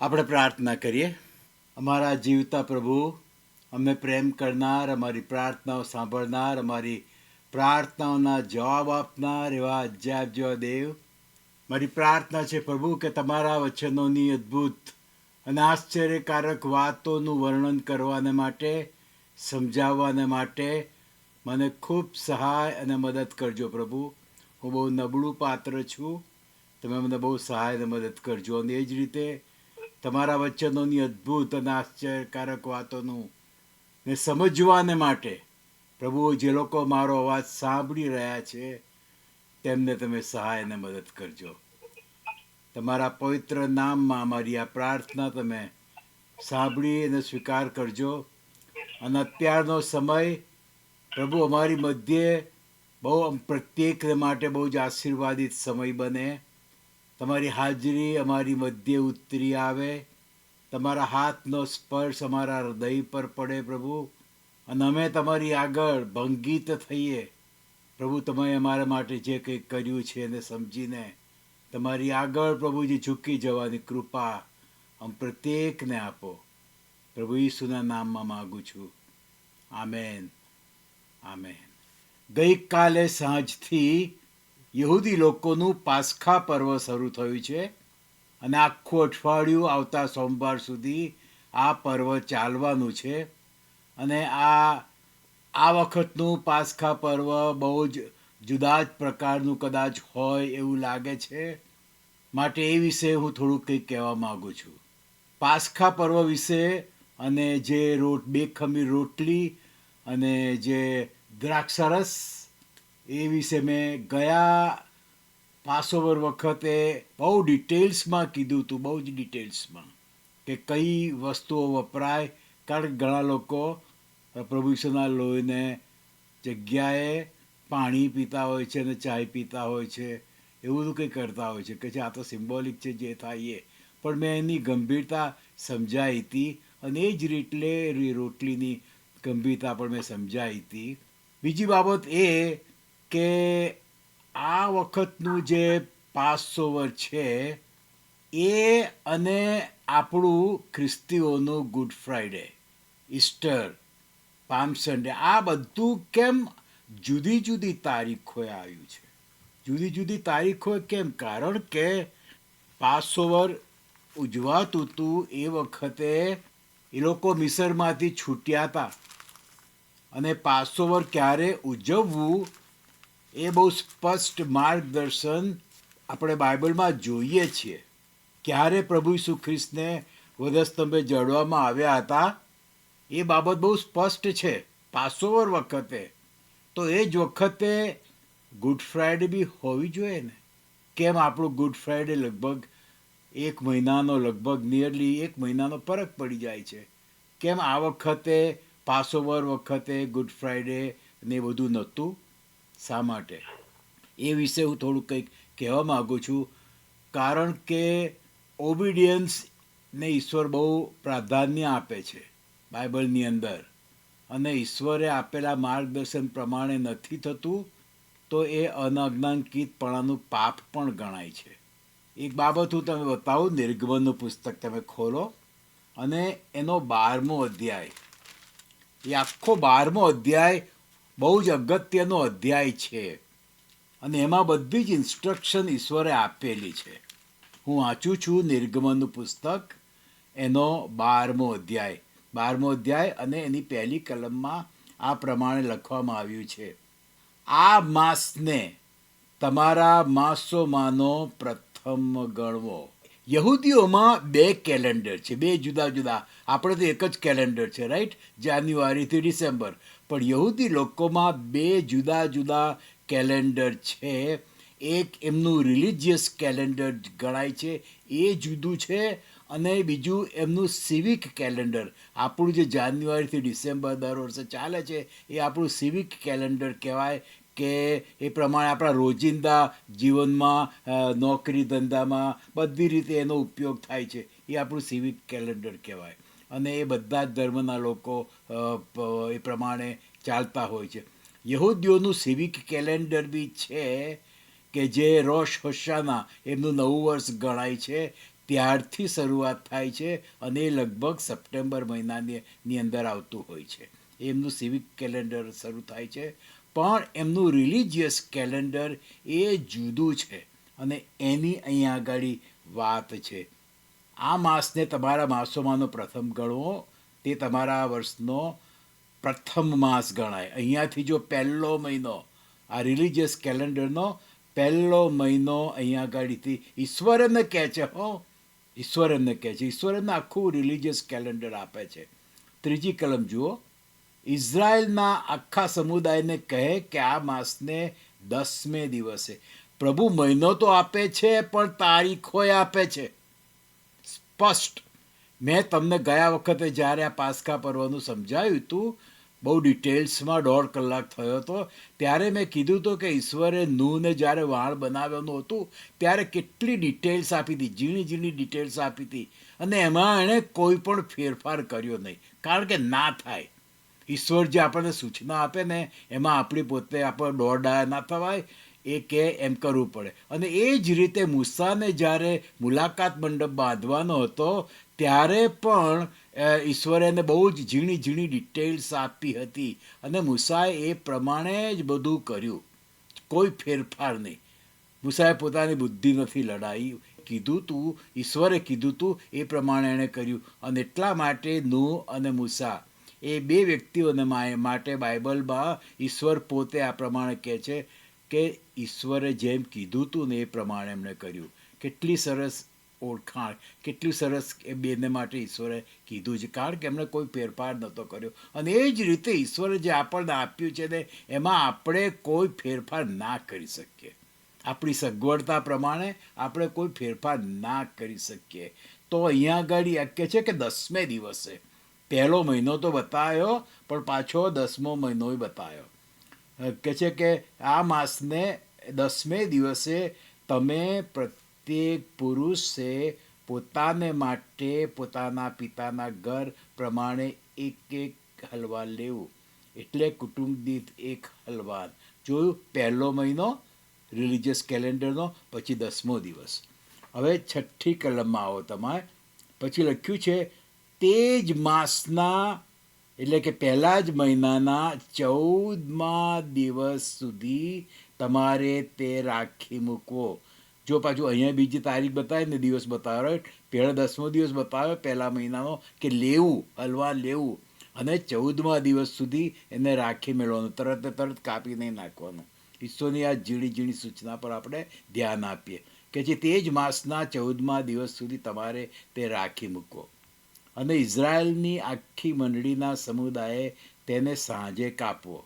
આપણે પ્રાર્થના કરીએ. અમારા જીવતા પ્રભુ, અમે પ્રેમ કરનાર, અમારી પ્રાર્થનાઓ સાંભળનાર, અમારી પ્રાર્થનાઓના જવાબ આપનાર એવા અજાયબ દેવ, મારી પ્રાર્થના છે પ્રભુ કે તમારા વચનોની અદ્ભુત અને આશ્ચર્યકારક વાતોનું વર્ણન કરવાને માટે, સમજાવવાને માટે મને ખૂબ સહાય અને મદદ કરજો પ્રભુ. હું બહુ નબળું પાત્ર છું. તમે મને બહુ સહાય અને મદદ કરજો. અને એ જ રીતે તમારા વચનોની અદ્ભુત અને આશ્ચર્યકારક વાતોનું ને સમજવાને માટે પ્રભુ, જે લોકો મારો અવાજ સાંભળી રહ્યા છે તેમને તમે સહાય અને મદદ કરજો. તમારા પવિત્ર નામમાં અમારી આ પ્રાર્થના તમે સાંભળી અને સ્વીકાર કરજો. અને અત્યારનો સમય પ્રભુ અમારી મધ્યે બહુ પ્રત્યેકને માટે બહુ જ આશીર્વાદિત સમય બને. તમારી હાજરી અમારી મધ્યે ઉતરી આવે. તમારા હાથનો સ્પર્શ અમારા હૃદય પર પડે પ્રભુ, અને અમે તમારી આગળ ભંગિત થઈએ. પ્રભુ, તમે અમારા માટે જે કંઈ કર્યું છે એને સમજીને તમારી આગળ પ્રભુજી ઝૂકી જવાની કૃપા આમ પ્રત્યેકને આપો. પ્રભુ ઈસુના નામમાં માગું છું. Amen, amen. ગઈકાલે સાંજથી યહૂદી લોકોનું પાસ્ખા પર્વ શરૂ થયું છે અને આખું અઠવાડિયું આવતા સોમવાર સુધી આ પર્વ ચાલવાનું છે. અને આ વખતનું પાસ્ખા પર્વ બહુ જ જુદા જ પ્રકારનું કદાચ હોય એવું લાગે છે. માટે એ વિશે હું થોડુંક કંઈક કહેવા માગું છું. પાસ્ખા પર્વ વિશે અને જે બે ખમીર રોટલી અને જે દ્રાક્ષરસ એ વિશે મેં ગયા પાસોવર વખતે બહુ ડિટેલ્સમાં કીધું હતું, બહુ જ ડિટેલ્સમાં, કે કઈ વસ્તુઓ વપરાય. કારણ કે ઘણા લોકો પ્રભુ ઈસુના લોહીને જગ્યાએ પાણી પીતા હોય છે અને ચાય પીતા હોય છે, એવું બધું કંઈ કરતા હોય છે કે આ તો સિમ્બોલિક છે જે થાય એ. પણ મેં એની ગંભીરતા સમજાવી હતી અને એ જ રીતે રોટલીની ગંભીરતા પણ મેં સમજાવી હતી. બીજી બાબત એ કે આ વખતનું જે પાસઓવર છે એ અને આપણું ખ્રિસ્તીઓનું Good Friday, Easter, Palm Sunday, આ બધું કેમ જુદી જુદી તારીખોએ આવ્યું છે? જુદી જુદી તારીખોએ કેમ? કારણ કે પાસઓવર ઉજવાતું હતું એ વખતે એ લોકો મિસરમાંથી છૂટ્યા હતા. અને પાસઓવર ક્યારે ઉજવવું એ બહુ સ્પષ્ટ માર્ગદર્શન આપણે બાઇબલમાં જોઈએ છીએ. ક્યારે પ્રભુ ઈસુ ખ્રિસ્તને વધસ્તંભે જડવામાં આવ્યા હતા એ બાબત બહુ સ્પષ્ટ છે પાસઓવર વખતે. તો એ જ વખતે ગુડ ફ્રાઈડે બી હોવી જોઈએ ને. કેમ આપણું ગુડ ફ્રાઈડે લગભગ એક મહિનાનો, લગભગ નિયરલી એક મહિનાનો ફરક પડી જાય છે? કેમ આ વખતે પાસઓવર વખતે ગુડ ફ્રાઈડે ને બધું નહોતું? શા માટે? એ વિશે હું થોડું કંઈક કહેવા માગું છું. કારણ કે ઓબિડિયન્સને ઈશ્વર બહુ પ્રાધાન્ય આપે છે બાઇબલની અંદર, અને ઈશ્વરે આપેલા માર્ગદર્શન પ્રમાણે નથી થતું તો એ અનજ્ઞાનકિતપણાનું પાપ પણ ગણાય છે. એક બાબત હું તમે બતાવું. નિર્ગમનનું પુસ્તક તમે ખોલો અને એનો 12મો અધ્યાય, એ આખો 12મો અધ્યાય બહુ જ અગત્યનો અધ્યાય છે અને એમાં બધી જ ઇન્સ્ટ્રક્શન ઈશ્વરે આપેલી છે. હું વાંચું છું નિર્ગમનનું પુસ્તક, એનો 12મો અધ્યાય, 12મો અધ્યાય અને એની પહેલી કલમમાં આ પ્રમાણે લખવામાં આવ્યું છે: આ માસને તમારા માસોમાંનો પ્રથમ ગણવો. યહૂદીઓમાં 2 કેલેન્ડર છે, 2 જુદા જુદા. આપણે તો એક જ કેલેન્ડર છે, રાઈટ, જાન્યુઆરીથી ડિસેમ્બર. પણ યહૂદી લોકોમાં 2 જુદા જુદા કેલેન્ડર છે. એક એમનું રિલિજિયસ કેલેન્ડર ગણાય છે, એ જુદું છે. અને બીજું એમનું સિવિક કેલેન્ડર, આપણું જે જાન્યુઆરીથી ડિસેમ્બર દર વર્ષે ચાલે છે એ આપણું સિવિક કેલેન્ડર કહેવાય. કે એ પ્રમાણે આપણા રોજિંદા જીવનમાં, નોકરી ધંધામાં બધી રીતે એનો ઉપયોગ થાય છે. એ આપણું સિવિક કેલેન્ડર કહેવાય. અને એ બધા જ ધર્મના લોકો એ પ્રમાણે ચાલતા હોય છે. યહૂદીઓનું સિવિક કેલેન્ડર બી છે કે જે રોશ હોશાના, એમનું નવું વર્ષ ગણાય છે. ત્યારથી શરૂઆત થાય છે અને એ લગભગ સપ્ટેમ્બર મહિનાની અંદર આવતું હોય છે. એમનું સિવિક કેલેન્ડર શરૂ થાય છે, પણ એમનું રિલિજિયસ કેલેન્ડર એ જુદું છે અને એની અહીંયા આગળ વાત છે. આ માસને તમારા માસોમાંનો પ્રથમ ગણવો, તે તમારા વર્ષનો પ્રથમ માસ ગણાય. અહીંયાથી જો પહેલો મહિનો, આ રિલિજિયસ કેલેન્ડરનો પહેલો મહિનો અહીંયા આગળથી ઈશ્વર એમને કહે છે, ઈશ્વર એમને કહે છે, ઈશ્વર એમને આખું રિલિજિયસ કેલેન્ડર આપે છે. ત્રીજી કલમ જુઓ, ઇઝરાયલના આખા સમુદાયને કહે કે આ માસને 10મે દિવસે. પ્રભુ મહિનો તો આપે છે પણ તારીખોય આપે છે સ્પષ્ટ. મેં તમને ગયા વખતે જ્યારે આ પાસ્કા પર્વનું સમજાવ્યું હતું, બહુ ડિટેલ્સમાં 1.5 કલાક થયો હતો, ત્યારે મેં કીધું હતું કે ઈશ્વરે નૂહને જ્યારે વાણ બનાવવાનું હતું ત્યારે કેટલી ડિટેલ્સ આપી હતી, ઝીણી ઝીણી ડિટેલ્સ આપી હતી, અને એમાં એણે કોઈ પણ ફેરફાર કર્યો નહીં, કારણ કે ના થાય. ઈશ્વર જે આપણને સૂચના આપે ને એમાં આપણી પોતે આપણે દોડા ના થવાય, એ કે એમ કરવું પડે. અને એ જ રીતે મૂસાને જ્યારે મુલાકાત મંડપ બાંધવાનો હતો ત્યારે પણ ઈશ્વરે એને બહુ જ ઝીણી ઝીણી ડિટેલ્સ આપી હતી અને મૂસાએ એ પ્રમાણે જ બધું કર્યું, કોઈ ફેરફાર નહીં. મૂસાએ પોતાની બુદ્ધિ નથી લડાઈ, કીધું તું, ઈશ્વરે કીધું તું એ પ્રમાણે એણે કર્યું. અને એટલા માટે નૂહ અને મૂસા એ બે વ્યક્તિઓને માટે બાઇબલમાં ઈશ્વર પોતે આ પ્રમાણે કહે છે કે ઈશ્વરે જેમ કીધું તું ને એ પ્રમાણે એમણે કર્યું. કેટલી સરસ ઓળખાણ, કેટલું સરસ એ બેને માટે ઈશ્વરે કીધું છે, કારણ કે એમણે કોઈ ફેરફાર નહોતો કર્યો. અને એ જ રીતે ઈશ્વરે જે આપણને આપ્યું છે ને એમાં આપણે કોઈ ફેરફાર ના કરી શકીએ. આપણી સગવડતા પ્રમાણે આપણે કોઈ ફેરફાર ના કરી શકીએ. તો અહીંયા આગળ કહે છે કે 10મે દિવસે. પહેલો મહિનો તો બતાવ્યો પણ પાછો 10મો મહિનો બતાવ્યો. કહે છે કે આ માસને 10મે દિવસે તમે પ્રત્યેક પુરુષે પોતાને માટે પોતાના પિતાના ઘર પ્રમાણે એક હલવાન લેવું, એટલે કુટુંબ દીઠ એક હલવાન. જોયું, પહેલો મહિનો રિલિજિયસ કેલેન્ડરનો, પછી 10મો દિવસ. હવે 6ઠ્ઠી કલમમાં આવો તમારે. પછી લખ્યું છે, તે જ માસના એટલે કે પહેલા જ મહિનાના 14મા દિવસ સુધી તમારે તે રાખી મૂકવો. જો પાછું અહીંયા બીજી તારીખ બતાવે ને દિવસ બતાવ્યો, પહેલો 10મો દિવસ બતાવ્યો પહેલા મહિનાનો કે લેવું, હલવા લેવું, અને 14મા દિવસ સુધી એને રાખી મેળવવાનું, તરત કાપી નહીં નાખવાનું. ઈશ્વરની આ ઝીણી ઝીણી સૂચના પર આપણે ધ્યાન આપીએ કે જે તે જ માસના 14મા દિવસ સુધી તમારે તે રાખી મૂકો. અને ઇઝરાયલની આખી મંડળીના સમુદાયે તેને સાંજે કાપવો.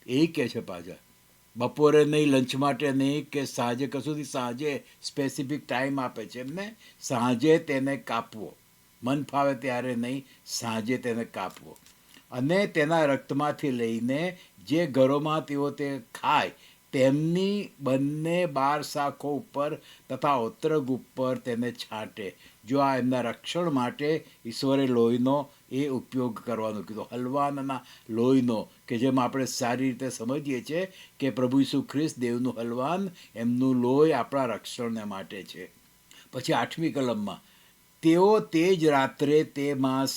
એ કહે છે પાછા, બપોરે નહીં, લંચ માટે નહીં કે સાંજે, કશુંથી સાંજે સ્પેસિફિક ટાઈમ આપે છે એમને, સાંજે તેને કાપવો. મન ફાવે ત્યારે નહીં, સાંજે તેને કાપવો. અને તેના રક્તમાંથી લઈને જે ઘરોમાં તેઓ તે ખાય તેમની બંને 12 શાખો ઉપર તથા ઓત્રગ ઉપર તેને છાંટે. જો આ એમના રક્ષણ માટે ઈશ્વરે લોહીનો એ ઉપયોગ કરવાનો કીધો, હલવાનના લોહીનો, કે જેમ આપણે સારી રીતે સમજીએ છીએ કે પ્રભુ ઈસુ ખ્રિસ્ત દેવનું હલવાન, એમનું લોહી આપણા રક્ષણને માટે છે. પછી 8મી કલમમાં, તેઓ તે જ રાત્રે તે માંસ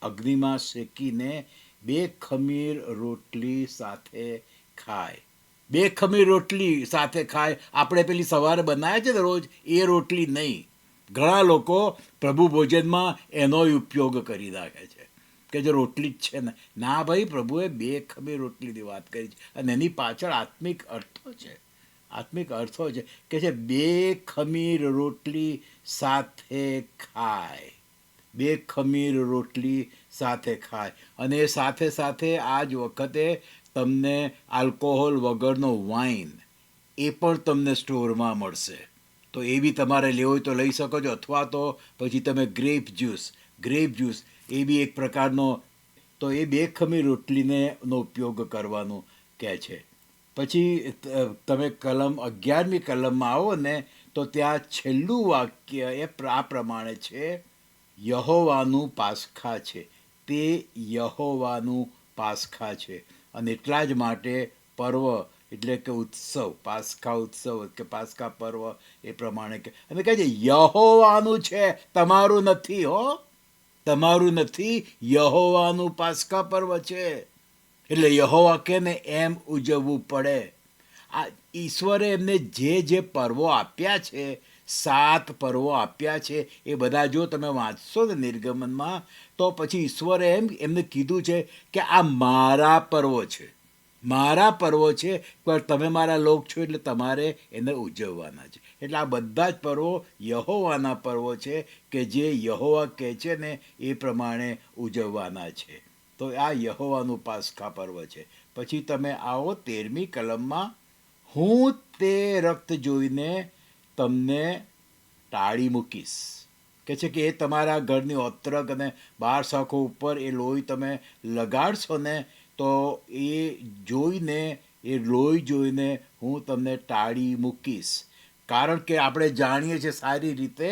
અગ્નિમાં શેકીને 2 ખમીર રોટલી સાથે ખાય. 2 ખમીર રોટલી સાથે ખાય. આપણે પેલી સવારે બનાવે છે ને રોજ, એ રોટલી નહીં. ઘણા લોકો પ્રભુ ભોજનમાં એનો ઉપયોગ કરી નાખે છે કે જે રોટલી જ છે ને. ના ભાઈ, પ્રભુએ 2 ખમીર રોટલીની વાત કરી છે અને એની પાછળ આત્મિક અર્થો છે, આત્મિક અર્થો છે કે છે 2 ખમીર રોટલી સાથે ખાય, 2 ખમીર રોટલી સાથે ખાય. અને એ સાથે સાથે આ જ વખતે તમને આલ્કોહોલ વગરનો વાઇન એ પણ તમને સ્ટોરમાં મળશે. તો એ બી તમારે લેવો હોય તો લઈ શકો છો, અથવા તો પછી તમે ગ્રેપ જ્યુસ એ બી એક પ્રકારનો. તો એ 2 ખમીર રોટલીને નો ઉપયોગ કરવાનો કહે છે. પછી તમે કલમ 11મી કલમમાં આવો ને તો ત્યાં છેલ્લું વાક્ય એ આ પ્રમાણે છે, યહોવાનું પાસખા છે. તે યહોવાનું પાસખા છે. અને એટલા જ માટે પર્વ એટલે કે ઉત્સવ, પાસ્કા ઉત્સવ કે પાસ્કા પર્વ એ પ્રમાણે કે અને કહે છે યહોવાનું છે, તમારું નથી હો, તમારું નથી, યહોવાનું પાસ્કા પર્વ છે. એટલે યહોવા કે ને એમ ઉજવવું પડે. આ ઈશ્વરે એમને જે પર્વો આપ્યા છે, 7 પર્વો આપ્યા છે, એ બધા જો તમે વાંચશો ને નિર્ગમનમાં, તો પછી ઈશ્વરે એમને કીધું છે કે આ મારા પર્વો છે, મારા પર્વો છે, પણ તમે મારા લોક છો એટલે તમારે એને ઉજવવાના છે. એટલે આ બધા જ પર્વો યહોવાના પર્વો છે કે જે યહોવા કહે છે ને એ પ્રમાણે ઉજવવાના છે. તો આ યહોવાનું પાસ્કા પર્વ છે. પછી તમે આવો 13મી કલમમાં, હું તે રક્ત જોઈને તમને ટાળી મૂકીશ. કે છે કે એ તમારા ઘરની ઓત્રક અને બાર શાખો ઉપર એ લોહી તમે લગાડશો ને તો એ લોહી જોઈને હું તમને ટાળી મૂકીશ. કારણ કે આપણે જાણીએ છીએ સારી રીતે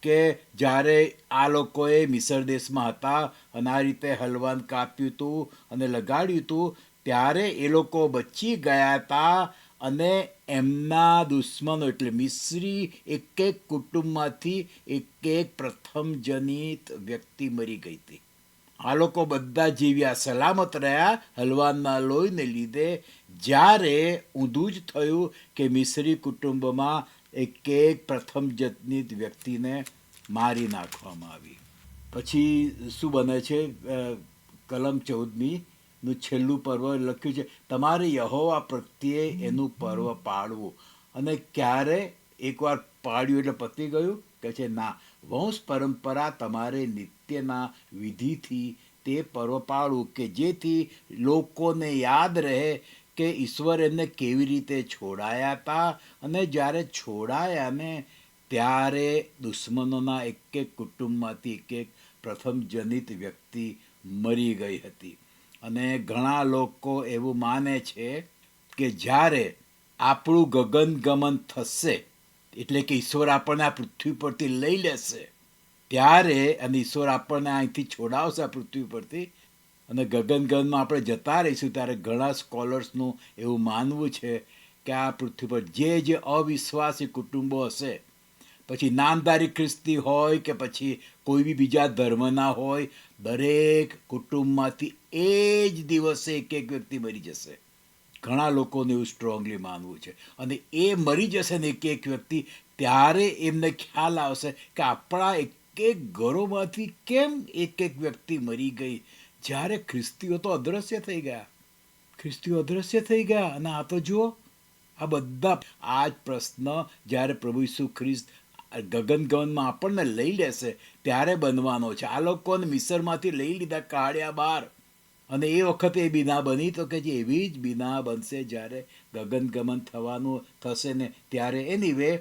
કે જ્યારે આ લોકોએ મિસર દેશમાં હતા અને આ રીતે હલવાન કાપ્યું હતું અને લગાડ્યું હતું, ત્યારે એ લોકો બચી ગયા હતા અને એમના દુશ્મનો એટલે મિસ્રી એક કુટુંબમાંથી એક પ્રથમ જનિત વ્યક્તિ મરી ગઈ હતી. આ લોકો બધા જીવ્યા, સલામત રહ્યા હલવાનના લોહીને લીધે. જ્યારે ઊંધું જ થયું કે મિસ્રી કુટુંબમાં એક પ્રથમ જનિત વ્યક્તિને મારી નાખવામાં આવી. પછી શું બને છે, કલમ 14નું છેલ્લું પર્વ લખ્યું છે, તમારે યહોવા પ્રત્યે એનું પર્વ પાળવું. અને ક્યારે એકવાર પાડ્યું એટલે પતી ગયું? કે છે ના, વંશ પરંપરા તમારે નિત્યના વિધિથી તે પર્વ પાળવું કે જેથી લોકોને યાદ રહે કે ઈશ્વર એમને કેવી રીતે છોડાયા હતા. અને જ્યારે છોડાયા ને ત્યારે દુશ્મનોના એક કુટુંબમાંથી એક પ્રથમ જનિત વ્યક્તિ મરી ગઈ હતી. અને ઘણા લોકો એવું માને છે કે જ્યારે આપણું ગગનગમન થશે, એટલે કે ઈશ્વર આપણને આ પૃથ્વી પરથી લઈ લેશે ત્યારે, અને ઈશ્વર આપણને અહીંથી છોડાવશે આ પૃથ્વી પરથી અને ગગનગમનમાં આપણે જતા રહીશું, ત્યારે ઘણા સ્કોલર્સનું એવું માનવું છે કે આ પૃથ્વી પર જે અવિશ્વાસી કુટુંબો હશે, પછી નામધારી ખ્રિસ્તી હોય કે પછી કોઈ બી બીજા ધર્મના હોય, દરેક કુટુંબમાંથી એ જ દિવસે એક વ્યક્તિ મરી જશે. ઘણા લોકોને એવું સ્ટ્રોંગલી માનવું છે. અને એ મરી જશે ને એક વ્યક્તિ, ત્યારે એમને ખ્યાલ આવશે કે આપણા એક ઘરોમાંથી કેમ એક વ્યક્તિ મરી ગઈ, જ્યારે ખ્રિસ્તીઓ તો અદૃશ્ય થઈ ગયા, ખ્રિસ્તીઓ અદૃશ્ય થઈ ગયા. અને આ તો જુઓ, આ બધા આ જ પ્રશ્ન જ્યારે પ્રભુ ઈસુ ખ્રિસ્ત ગગનગમનમાં આપણને લઈ લેશે ત્યારે બનવાનો છે. આ લોકોને મિસરમાંથી લઈ લીધા કાઢ્યા બહાર, અને એ વખતે એ બીના બની, તો કે જે એવી જ બીના બનશે જ્યારે ગગનગમન થવાનું થશે ને ત્યારે. એનીવે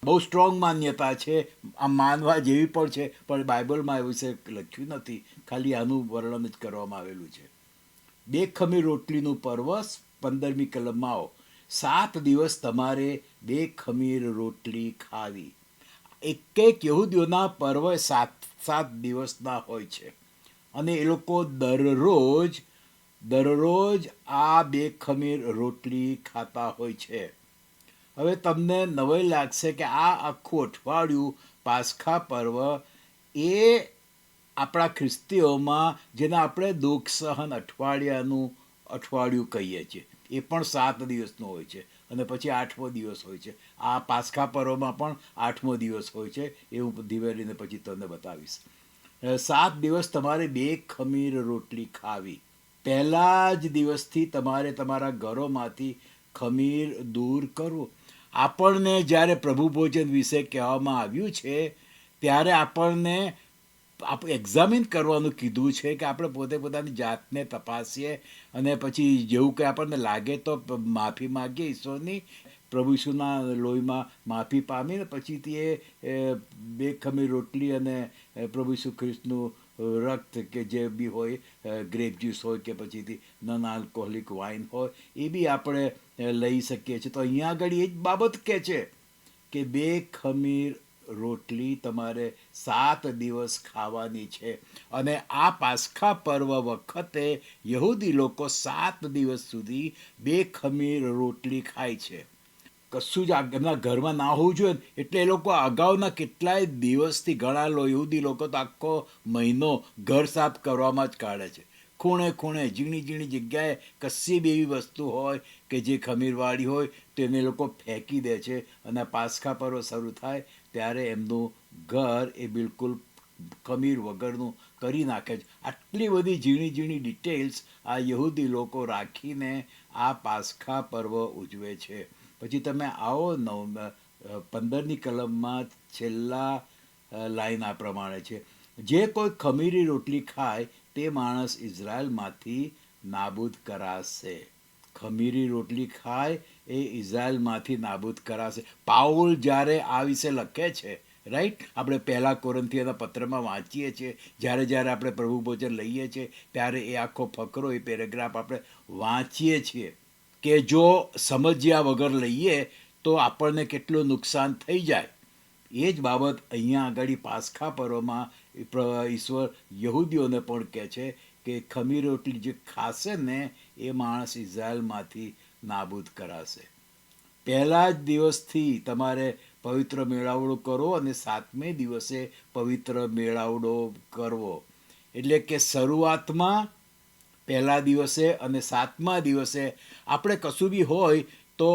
બહુ સ્ટ્રોંગ માન્યતા છે, આ માનવા જેવી પણ છે, પણ બાઇબલમાં એવું છે લખ્યું નથી, ખાલી આનું વર્ણન જ કરવામાં આવેલું છે. 2 ખમીર રોટલીનું પર્વ 15મી કલમમાં આવો, 7 દિવસ તમારે 2 ખમીર રોટલી ખાવી. એક યહૂદીઓના પર્વ 7 દિવસના હોય છે અને એ લોકો દરરોજ આ 2 ખમીર રોટલી ખાતા હોય છે. હવે તમને નવાઈ લાગશે કે આ આખું અઠવાડિયું પાસ્કા પર્વ એ આપણા ખ્રિસ્તીઓમાં, જેને આપણે દુઃખ સહન અઠવાડિયું કહીએ છીએ, એ પણ 7 દિવસનું હોય છે અને પછી 8મો દિવસ હોય છે. આ પાસ્કા પર્વમાં પણ 8મો દિવસ હોય છે, એ હું દિવાળીને પછી તમને બતાવીશ. 7 દિવસ તમારે 2 ખમીર રોટલી ખાવી. પહેલા જ દિવસથી તમારે તમારા ઘરોમાંથી ખમીર દૂર કરવું. આપણને જ્યારે પ્રભુ ભોજન વિશે કહેવામાં આવ્યું છે ત્યારે આપણને એક્ઝામિન કરવાનું કીધું છે કે આપણે પોતે પોતાની જાતને તપાસીએ અને પછી જેવું કંઈ આપણને લાગે તો માફી માગીએ ઈશ્વરની, પ્રભુ ઈસુના લોહીમાં માફી પામીને પછીથી એ 2 ખમીર રોટલી અને પ્રભુ ઈસુ ખ્રિસ્તનું રક્ત કે જે બી હોય, ગ્રેપ જ્યુસ હોય કે પછીથી નોન આલ્કોહોલિક વાઇન હોય, એ બી આપણે લઈ શકીએ છીએ. તો અહીંયા આગળ એ જ બાબત કહે છે કે 2 ખમીર રોટલી તમારે 7 દિવસ ખાવાની છે. અને આ પાસ્ખા પર્વ વખતે યહૂદી લોકો 7 દિવસ સુધી 2 ખમીર રોટલી ખાય છે. કશું જ એમના ઘરમાં ના હોવું જોઈએ ને, એટલે એ લોકો અગાઉના કેટલાય દિવસથી ઘણા યહૂદી લોકો તો આખો મહિનો ઘર સાફ કરવામાં જ કાઢે છે. ખૂણે ખૂણે ઝીણી ઝીણી જગ્યાએ કશી બી એવી વસ્તુ હોય કે જે ખમીરવાળી હોય તો એને લોકો ફેંકી દે છે. અને પાસ્ખા પર્વ શરૂ થાય ત્યારે એમનું ઘર એ બિલકુલ ખમીર વગરનું કરી નાખે છે. આટલી બધી ઝીણી ઝીણી ડિટેલ્સ આ યહૂદી લોકો રાખીને આ પાસ્ખા પર્વ ઉજવે છે. પછી તમે આવો 15ની કલમમાં છેલ્લા લાઈન આ પ્રમાણે છે: જે કોઈ ખમીરી રોટલી ખાય તે માણસ ઇઝરાયલમાંથી નાબૂદ કરાશે. ખમીરી રોટલી ખાય એ ઇઝરાયલમાંથી નાબૂદ કરાશે. પાઉલ જ્યારે આ વિશે લખે છે, રાઈટ, આપણે પહેલા કોરિન્થીયના પત્રમાં વાંચીએ છીએ, જ્યારે જ્યારે આપણે પ્રભુ ભોજન લઈએ છીએ ત્યારે એ આખો ફકરો, એ પેરેગ્રાફ આપણે વાંચીએ છીએ કે જો સમજ્યા વગર લઈએ તો આપણને કેટલું નુકસાન થઈ જાય. એ જ બાબત અહીંયા આગળ પાસ્ખા પર્વમાં ઈશ્વર યહૂદીઓને પણ કહે છે કે ખમીર રોટલી જે ખાશે ને એ માણસ ઇઝરાયલમાંથી નાબૂદ કરાશે. પહેલા જ દિવસથી તમારે પવિત્ર મેળાવડો કરો અને 7મે દિવસે પવિત્ર મેળાવડો કરવો. એટલે કે શરૂઆતમાં પહેલા દિવસે અને 7મા દિવસે આપણે કશું બી હોય તો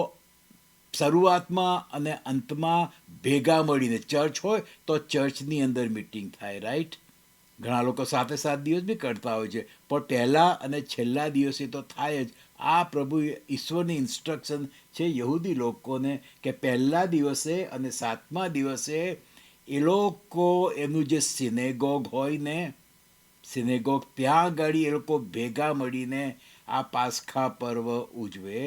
શરૂઆતમાં અને અંતમાં ભેગા મળીને, ચર્ચ હોય તો ચર્ચની અંદર મિટિંગ થાય, રાઈટ. ઘણા લોકો 7 દિવસ બી કરતા હોય છે, પણ પહેલા અને છેલ્લા દિવસે તો થાય જ. આ પ્રભુ ઈશ્વરની ઇન્સ્ટ્રક્શન છે યહૂદી લોકોને કે પહેલા દિવસે અને 7મા દિવસે એ લોકો એમનું જે સિનેગોગ હોય ને, સિનેગોગ, ત્યાં આગળ એ લોકો ભેગા મળીને આ પાસ્ખા પર્વ ઉજવે.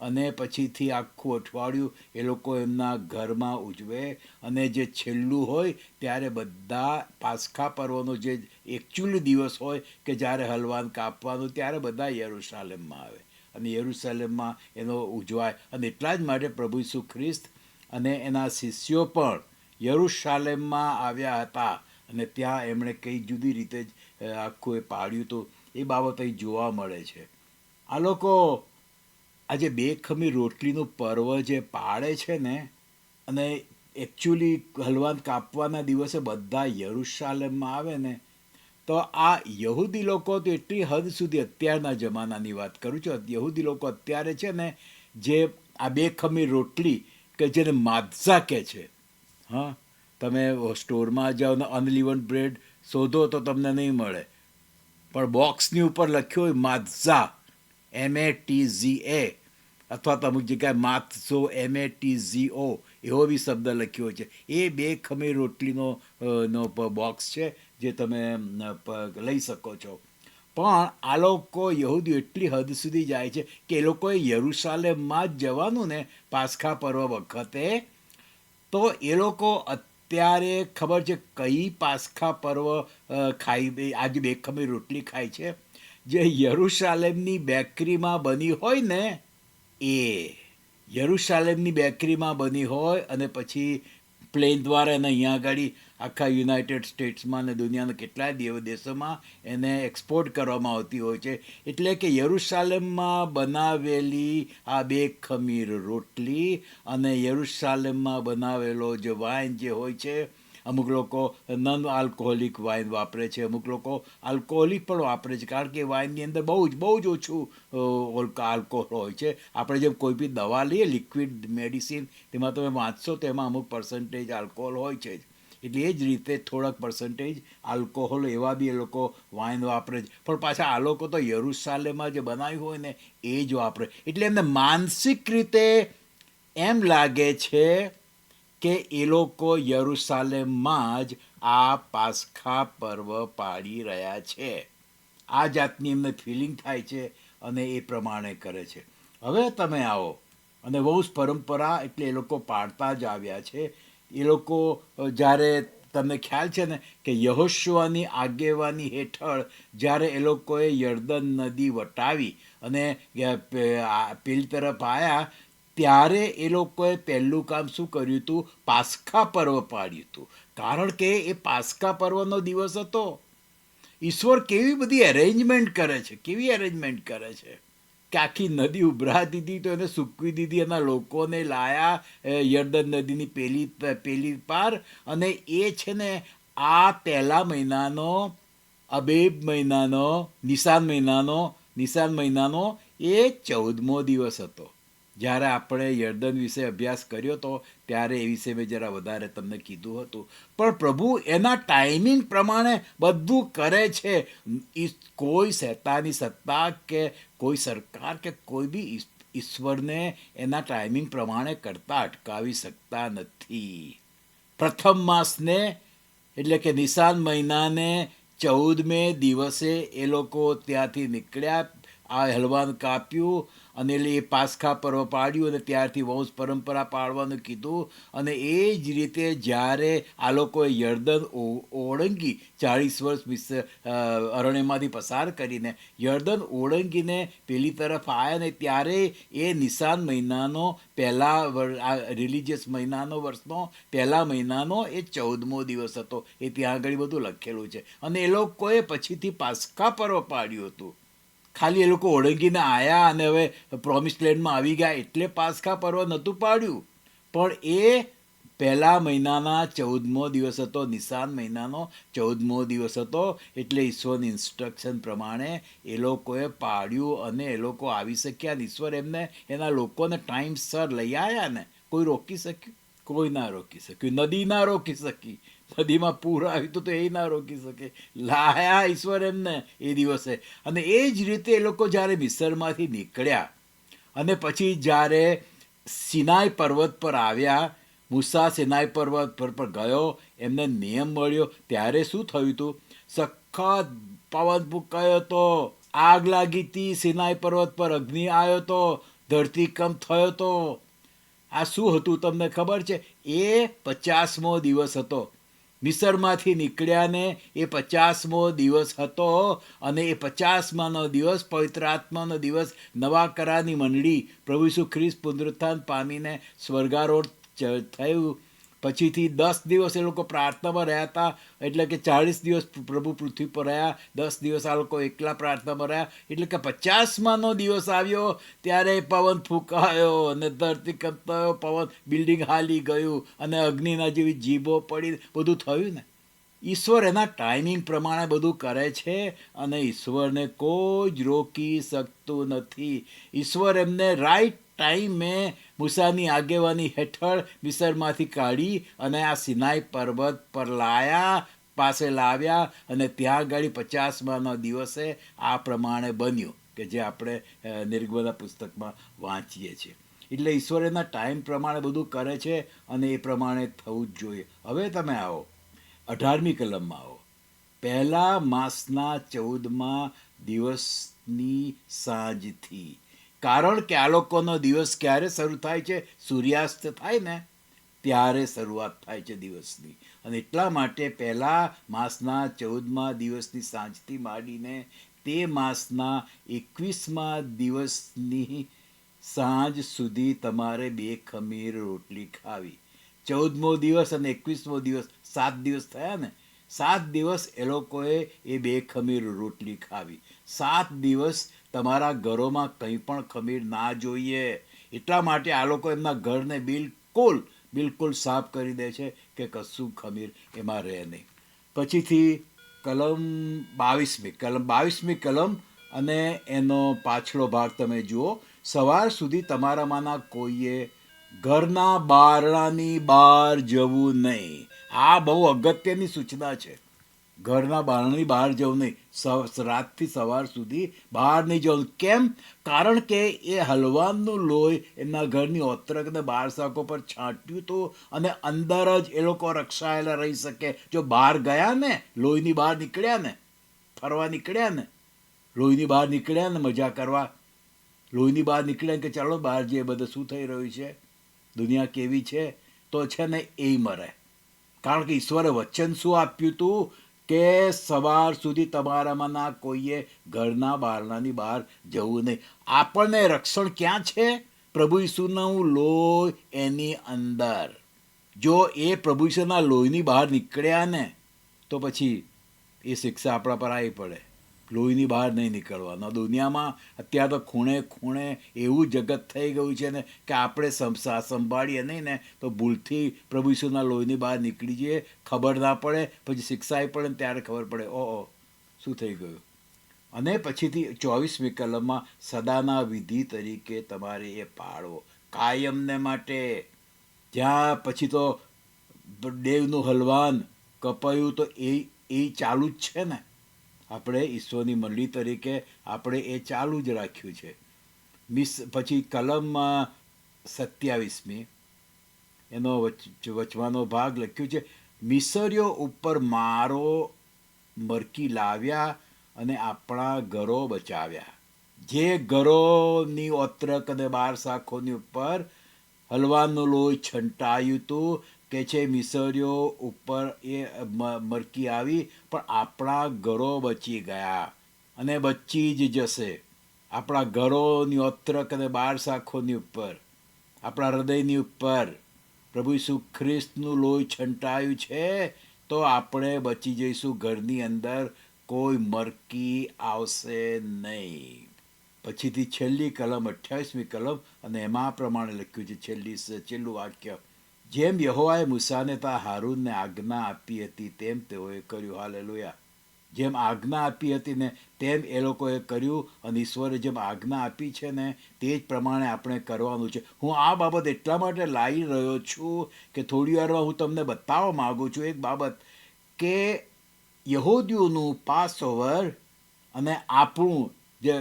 અને પછીથી આખું અઠવાડિયું એ લોકો એમના ઘરમાં ઉજવે. અને જે છેલ્લું હોય ત્યારે બધા પાસ્ખા પર્વનો જે એકચ્યુઅલી દિવસ હોય કે જ્યારે હલવાન કાપવાનું, ત્યારે બધા યરૂશાલેમમાં આવે અને યરૂશાલેમમાં એનો ઉજવાય. અને એટલા જ માટે પ્રભુ ઈસુ ખ્રિસ્ત અને એના શિષ્યો પણ યરૂશાલેમમાં આવ્યા હતા અને ત્યાં એમણે કઈ જુદી રીતે જ આખું એ પાડ્યું હતું. એ બાબત અહીં જોવા મળે છે. આ લોકો આજે 2 ખમીર રોટલીનું પર્વ જે પાળે છે ને, અને એકચ્યુઅલી હલવાન કાપવાના દિવસે બધા યરૂશાલેમમાં આવે ને, તો આ યહૂદી લોકો તો એટલી હદ સુધી, અત્યારના જમાનાની વાત કરું છું, યહૂદી લોકો અત્યારે છે ને જે આ 2 ખમીર રોટલી કે જેને માત્ઝા કહે છે, હા, તમે સ્ટોરમાં જાઓ ને અનલિવન બ્રેડ શોધો તો તમને નહીં મળે, પણ બોક્સની ઉપર લખ્યું હોય માત્ઝા, MATZA, અથવા તો અમુક જગ્યાએ માત્ઝો, MATZO એવો બી શબ્દ લખ્યો છે. એ 2 ખમીર રોટલીનો નો બોક્સ છે જે તમે લઈ શકો છો. પણ આ લોકો યહૂદીઓ એટલી હદ સુધી જાય છે કે એ લોકોએ યરૂશાલેમમાં જ જવાનું ને પાસ્ખા પર્વ વખતે, તો એ લોકો અત્યારે ખબર છે કઈ પાસ્ખા પર્વ ખાઈ, આજે 2 ખમીર રોટલી ખાય છે? જે યરૂશાલેમની બેકરીમાં બની હોય ને, એ યરૂશાલેમની બેકરીમાં બની હોય અને પછી પ્લેન દ્વારા એને અહીંયા આગળ આખા યુનાઇટેડ સ્ટેટ્સમાં અને દુનિયાના કેટલાય દેશોમાં એને એક્સપોર્ટ કરવામાં આવતી હોય છે. એટલે કે યરૂશાલેમમાં બનાવેલી આ 2 ખમીર રોટલી અને યરૂશાલેમમાં બનાવેલો જે વાઇન જે હોય છે, અમુક લોકો નોન આલ્કોહોલિક વાઇન વાપરે છે, અમુક લોકો આલ્કોહોલિક પણ વાપરે છે, કારણ કે વાઇનની અંદર બહુ જ ઓછું આલ્કોહોલ હોય છે. આપણે જેમ કોઈ બી દવા લઈએ, લિક્વિડ મેડિસિન, તેમાં તમે વાંચશો તો એમાં અમુક પર્સન્ટેજ આલ્કોહોલ હોય છે જ. એટલે એ જ રીતે થોડાક પર્સન્ટેજ આલ્કોહોલ એવા બી એ લોકો વાઇન વાપરે છે. પણ પાછા આ લોકો તો યરૂશાલેમમાં જે બનાવ્યું હોય ને એ જ વાપરે. એટલે એમને માનસિક રીતે એમ લાગે છે કે એ લોકો યરૂશાલેમમાં જ આ પાસ્ખા પર્વ પાડી રહ્યા છે. આ જાતની એમને ફિલિંગ થાય છે અને એ પ્રમાણે કરે છે. હવે તમે આવો, અને બહુ જ પરંપરા, એટલે એ લોકો પાડતા જ આવ્યા છે. એ લોકો જ્યારે, તમને ખ્યાલ છે ને કે યહોશુઆની આગેવાની હેઠળ જ્યારે એ લોકોએ યર્દન નદી વટાવી અને પેલી તરફ આવ્યા, ત્યારે એ લોકોએ પહેલું કામ શું કર્યું હતું? પાસ્કા પર્વ પાડ્યું હતું. કારણ કે એ પાસ્કા પર્વનો દિવસ હતો. ઈશ્વર કેવી બધી એરેન્જમેન્ટ કરે છે, કેવી એરેન્જમેન્ટ કરે છે કે આખી નદી ઉભરાતી હતી તો એને સૂકવી દીધી, એના લોકોને લાયા યર્દન નદીની પેલી પાર. અને એ છે ને આ પહેલા મહિનાનો, અબેબ મહિનાનો, નિસાન મહિનાનો એ 14મો દિવસ હતો. જ્યારે આપણે યર્દન વિશે અભ્યાસ કર્યો હતો ત્યારે એ વિશે મેં જરા વધારે તમને કીધું હતું. પણ પ્રભુ એના ટાઈમિંગ પ્રમાણે બધું કરે છે. કોઈ શૈતાની સત્તા કે કોઈ સરકાર કે કોઈ બી ઈશ્વરને એના ટાઈમિંગ પ્રમાણે કરતાં અટકાવી શકતા નથી. પ્રથમ માસને એટલે કે નિસાન મહિનાને 14મે દિવસે એ લોકો ત્યાંથી નીકળ્યા, આ હલવાન કાપ્યું અને એટલે એ પાસ્કા પર્વ પાડ્યું અને ત્યારથી વંશ પરંપરા પાડવાનું કીધું. અને એ જ રીતે જ્યારે આ લોકોએ યર્દન ઓળંગી 40 વર્ષ અરણ્યમાંથી પસાર કરીને યર્દન ઓળંગીને પેલી તરફ આવ્યા ને ત્યારે એ નિસાન મહિનાનો રિલિજિયસ મહિનાનો, વર્ષનો પહેલા મહિનાનો એ 14મો દિવસ હતો. એ ત્યાં આગળ બધું લખેલું છે. અને એ લોકોએ પછીથી પાસ્કા પર્વ પાડ્યું હતું. ખાલી એ લોકો ઓળંગીને આવ્યા અને હવે પ્રોમિસ લેન્ડમાં આવી ગયા એટલે પાસ્કા પર્વ નહોતું પાડ્યું. પણ એ પહેલા મહિનાના 14મો દિવસ હતો, નિસાન મહિનાનો 14મો દિવસ હતો. એટલે ઈશ્વરની ઇન્સ્ટ્રક્શન પ્રમાણે એ લોકોએ પાડ્યું અને એ લોકો આવી શક્યા. ઈશ્વર એમને એના લોકોને ટાઈમસર લઈ આવ્યા ને. કોઈ રોકી શક્યું? કોઈ ના રોકી શક્યું. નદી ના રોકી શકી. નદીમાં પૂર આવ્યું તો એ ના રોકી શકે. લાયા ઈશ્વર એમને એ દિવસે. અને એ જ રીતે એ લોકો જ્યારે મિસરમાંથી નીકળ્યા અને પછી જ્યારે સિનાઈ પર્વત પર આવ્યા, મૂસા સિનાઈ પર્વત પર ગયો, એમને નિયમ મળ્યો, ત્યારે શું થયું હતું? સખત પવન ફૂંકાયો હતો, આગ લાગી હતી સિનાઈ પર્વત પર, અગ્નિ આવ્યો હતો, ધરતીકંપ થયો હતો. આ શું હતું તમને ખબર છે? એ 50મો દિવસ હતો. મિસરમાંથી નીકળ્યાને એ 50મો દિવસ હતો. અને એ 50માનો દિવસ પવિત્ર આત્માનો દિવસ, નવા કરારની મંડળી પ્રભુ ઈસુ ખ્રિસ્ત પુનરુત્થાન પામીને સ્વર્ગારોહણ થયું. પછીથી 10 દિવસ એ લોકો પ્રાર્થનામાં રહ્યા હતા. એટલે કે 40 દિવસ પ્રભુ પૃથ્વી પર રહ્યા, 10 દિવસ આ લોકો એકલા પ્રાર્થનામાં રહ્યા. એટલે કે 50માનો દિવસ આવ્યો ત્યારે પવન ફૂંકાયો અને ધરતીકંપ થયો, પવન બિલ્ડિંગ હાલી ગયું અને અગ્નિના જેવી જીભો પડી, બધું થયું ને. ઈશ્વર એના ટાઈમિંગ પ્રમાણે બધું કરે છે અને ઈશ્વરને કોઈ જ રોકી શકતું નથી. ઈશ્વર એમને રાઈટ ટાઈમે મૂસાની આગેવાની હેઠળ મિસરમાંથી કાઢી અને આ સિનાઈ પર્વત પર પાસે લાવ્યા. અને ત્યાં આગળ 50માના દિવસે આ પ્રમાણે બન્યું કે જે આપણે નિર્ગમના પુસ્તકમાં વાંચીએ છીએ. એટલે ઈશ્વર એના ટાઈમ પ્રમાણે બધું કરે છે અને એ પ્રમાણે થવું જ જોઈએ. હવે તમે આવો 18મી કલમમાં આવો. પહેલા માસના 14મા દિવસની સાંજથી. કારણ કે આ લોકોનો દિવસ ક્યારે શરૂ થાય છે? સૂર્યાસ્ત થાય ને ત્યારે શરૂઆત થાય છે દિવસની. અને એટલા માટે પહેલા માસના 14મા દિવસની સાંજથી માંડીને તે માસના 21મા દિવસની સાંજ સુધી તમારે 2 ખમીર રોટલી ખાવી. 14મો દિવસ અને 21મો દિવસ, 7 દિવસ થયા ને. 7 દિવસ એ લોકોએ એ 2 ખમીર રોટલી ખાવી. 7 દિવસ તમારા ઘરોમાં કંઈ પણ ખમીર ના જોઈએ. એટલા માટે આ લોકો એમના ઘરને બિલકુલ સાફ કરી દે છે કે કશું ખમીર એમાં રહે નહીં. પછીથી કલમ 22મી કલમ અને એનો પાછલો ભાગ તમે જુઓ. સવાર સુધી તમારામાંના કોઈએ ઘરના બારણાની બહાર જવું નહીં. આ બહુ અગત્યની સૂચના છે. ઘરના બારણાની બહાર જવું નહીં. રાતથી સવાર સુધી બહાર નહીં જવું. કેમ? કારણ કે એ હલવાનનું લોહી એમના ઘરની ઓતરકને બાર શાકો પર છાંટ્યું હતું અને અંદર જ એ લોકો રક્ષાયેલા રહી શકે. જો બહાર ગયા ને, લોહીની બહાર નીકળ્યા ને, ફરવા નીકળ્યા ને, લોહીની બહાર નીકળ્યા ને મજા કરવા, લોહીની બહાર નીકળ્યા કે ચાલો બહાર જઈએ, બધું શું થઈ રહ્યું છે, દુનિયા કેવી છે, તો છે ને એ મરે. કારણ કે ઈશ્વરે વચન શું આપ્યું હતું કે સવાર સુધી તમારામાંના કોઈએ ઘરના બારણાની બહાર જવું નહીં. આપણને રક્ષણ ક્યાં છે? પ્રભુ ઈસુનું લોહી એની અંદર. જો એ પ્રભુ ઈસુના લોહીની બહાર નીકળ્યા ને તો પછી એ શિક્ષા આપણા પર આવી પડે. લોહીની બહાર નહીં નીકળવાનો. દુનિયામાં અત્યારે તો ખૂણે ખૂણે એવું જગત થઈ ગયું છે ને કે આપણે સંભાળીએ નહીં ને તો ભૂલથી પ્રભુ ઈસુના લોહીની બહાર નીકળી જઈએ, ખબર ના પડે, પછી શિક્ષા આવી પડે ને ત્યારે ખબર પડે ઓહો શું થઈ ગયું. અને પછીથી 24મી કલમમાં સદાના વિધિ તરીકે તમારે એ પાળવો, કાયમને માટે. જ્યાં પછી તો દેવનું હલવાન કપાયું તો એ ચાલુ જ છે ને. આપણે ઈશ્વરની મંડળી તરીકે આપણે એ ચાલુ જ રાખ્યું છે. પછી કલમમાં 27મી એનો વચવાનો ભાગ લખ્યું છે, મિસરીઓ ઉપર મારો મરકી લાવ્યા અને આપણા ઘરો બચાવ્યા. જે ઘરોની ઓત્રક અને 12 શાખોની ઉપર હલવાનનું લોહી છંટાયું હતું કે છે મિસરીઓ ઉપર એ મરકી આવી, પણ આપણા ઘરો બચી ગયા અને બચી જ જશે. આપણા ઘરોની ઓત્રક અને 12 શાખોની ઉપર, આપણા હૃદયની ઉપર પ્રભુ ઈસુ ખ્રિસ્તનું લોહી છંટાયું છે તો આપણે બચી જઈશું. ઘરની અંદર કોઈ મરકી આવશે નહીં. પછીથી છેલ્લી કલમ 28મી કલમ અને એમાં પ્રમાણે લખ્યું છે, છેલ્લું વાક્ય, જેમ યહોવાએ મૂસાને તા હારૂનને આજ્ઞા આપી હતી તેમ તેઓએ કર્યું. હાલેલુયા. જેમ આજ્ઞા આપી હતી ને તેમ એ લોકોએ કર્યું. અને ઈશ્વરે જેમ આજ્ઞા આપી છે ને તે જ પ્રમાણે આપણે કરવાનું છે. હું આ બાબત એટલા માટે લાવી રહ્યો છું કે થોડી વારમાં હું તમને બતાવવા માગું છું એક બાબત, કે યહૂદીઓનું પાસઓવર અને આપણું જે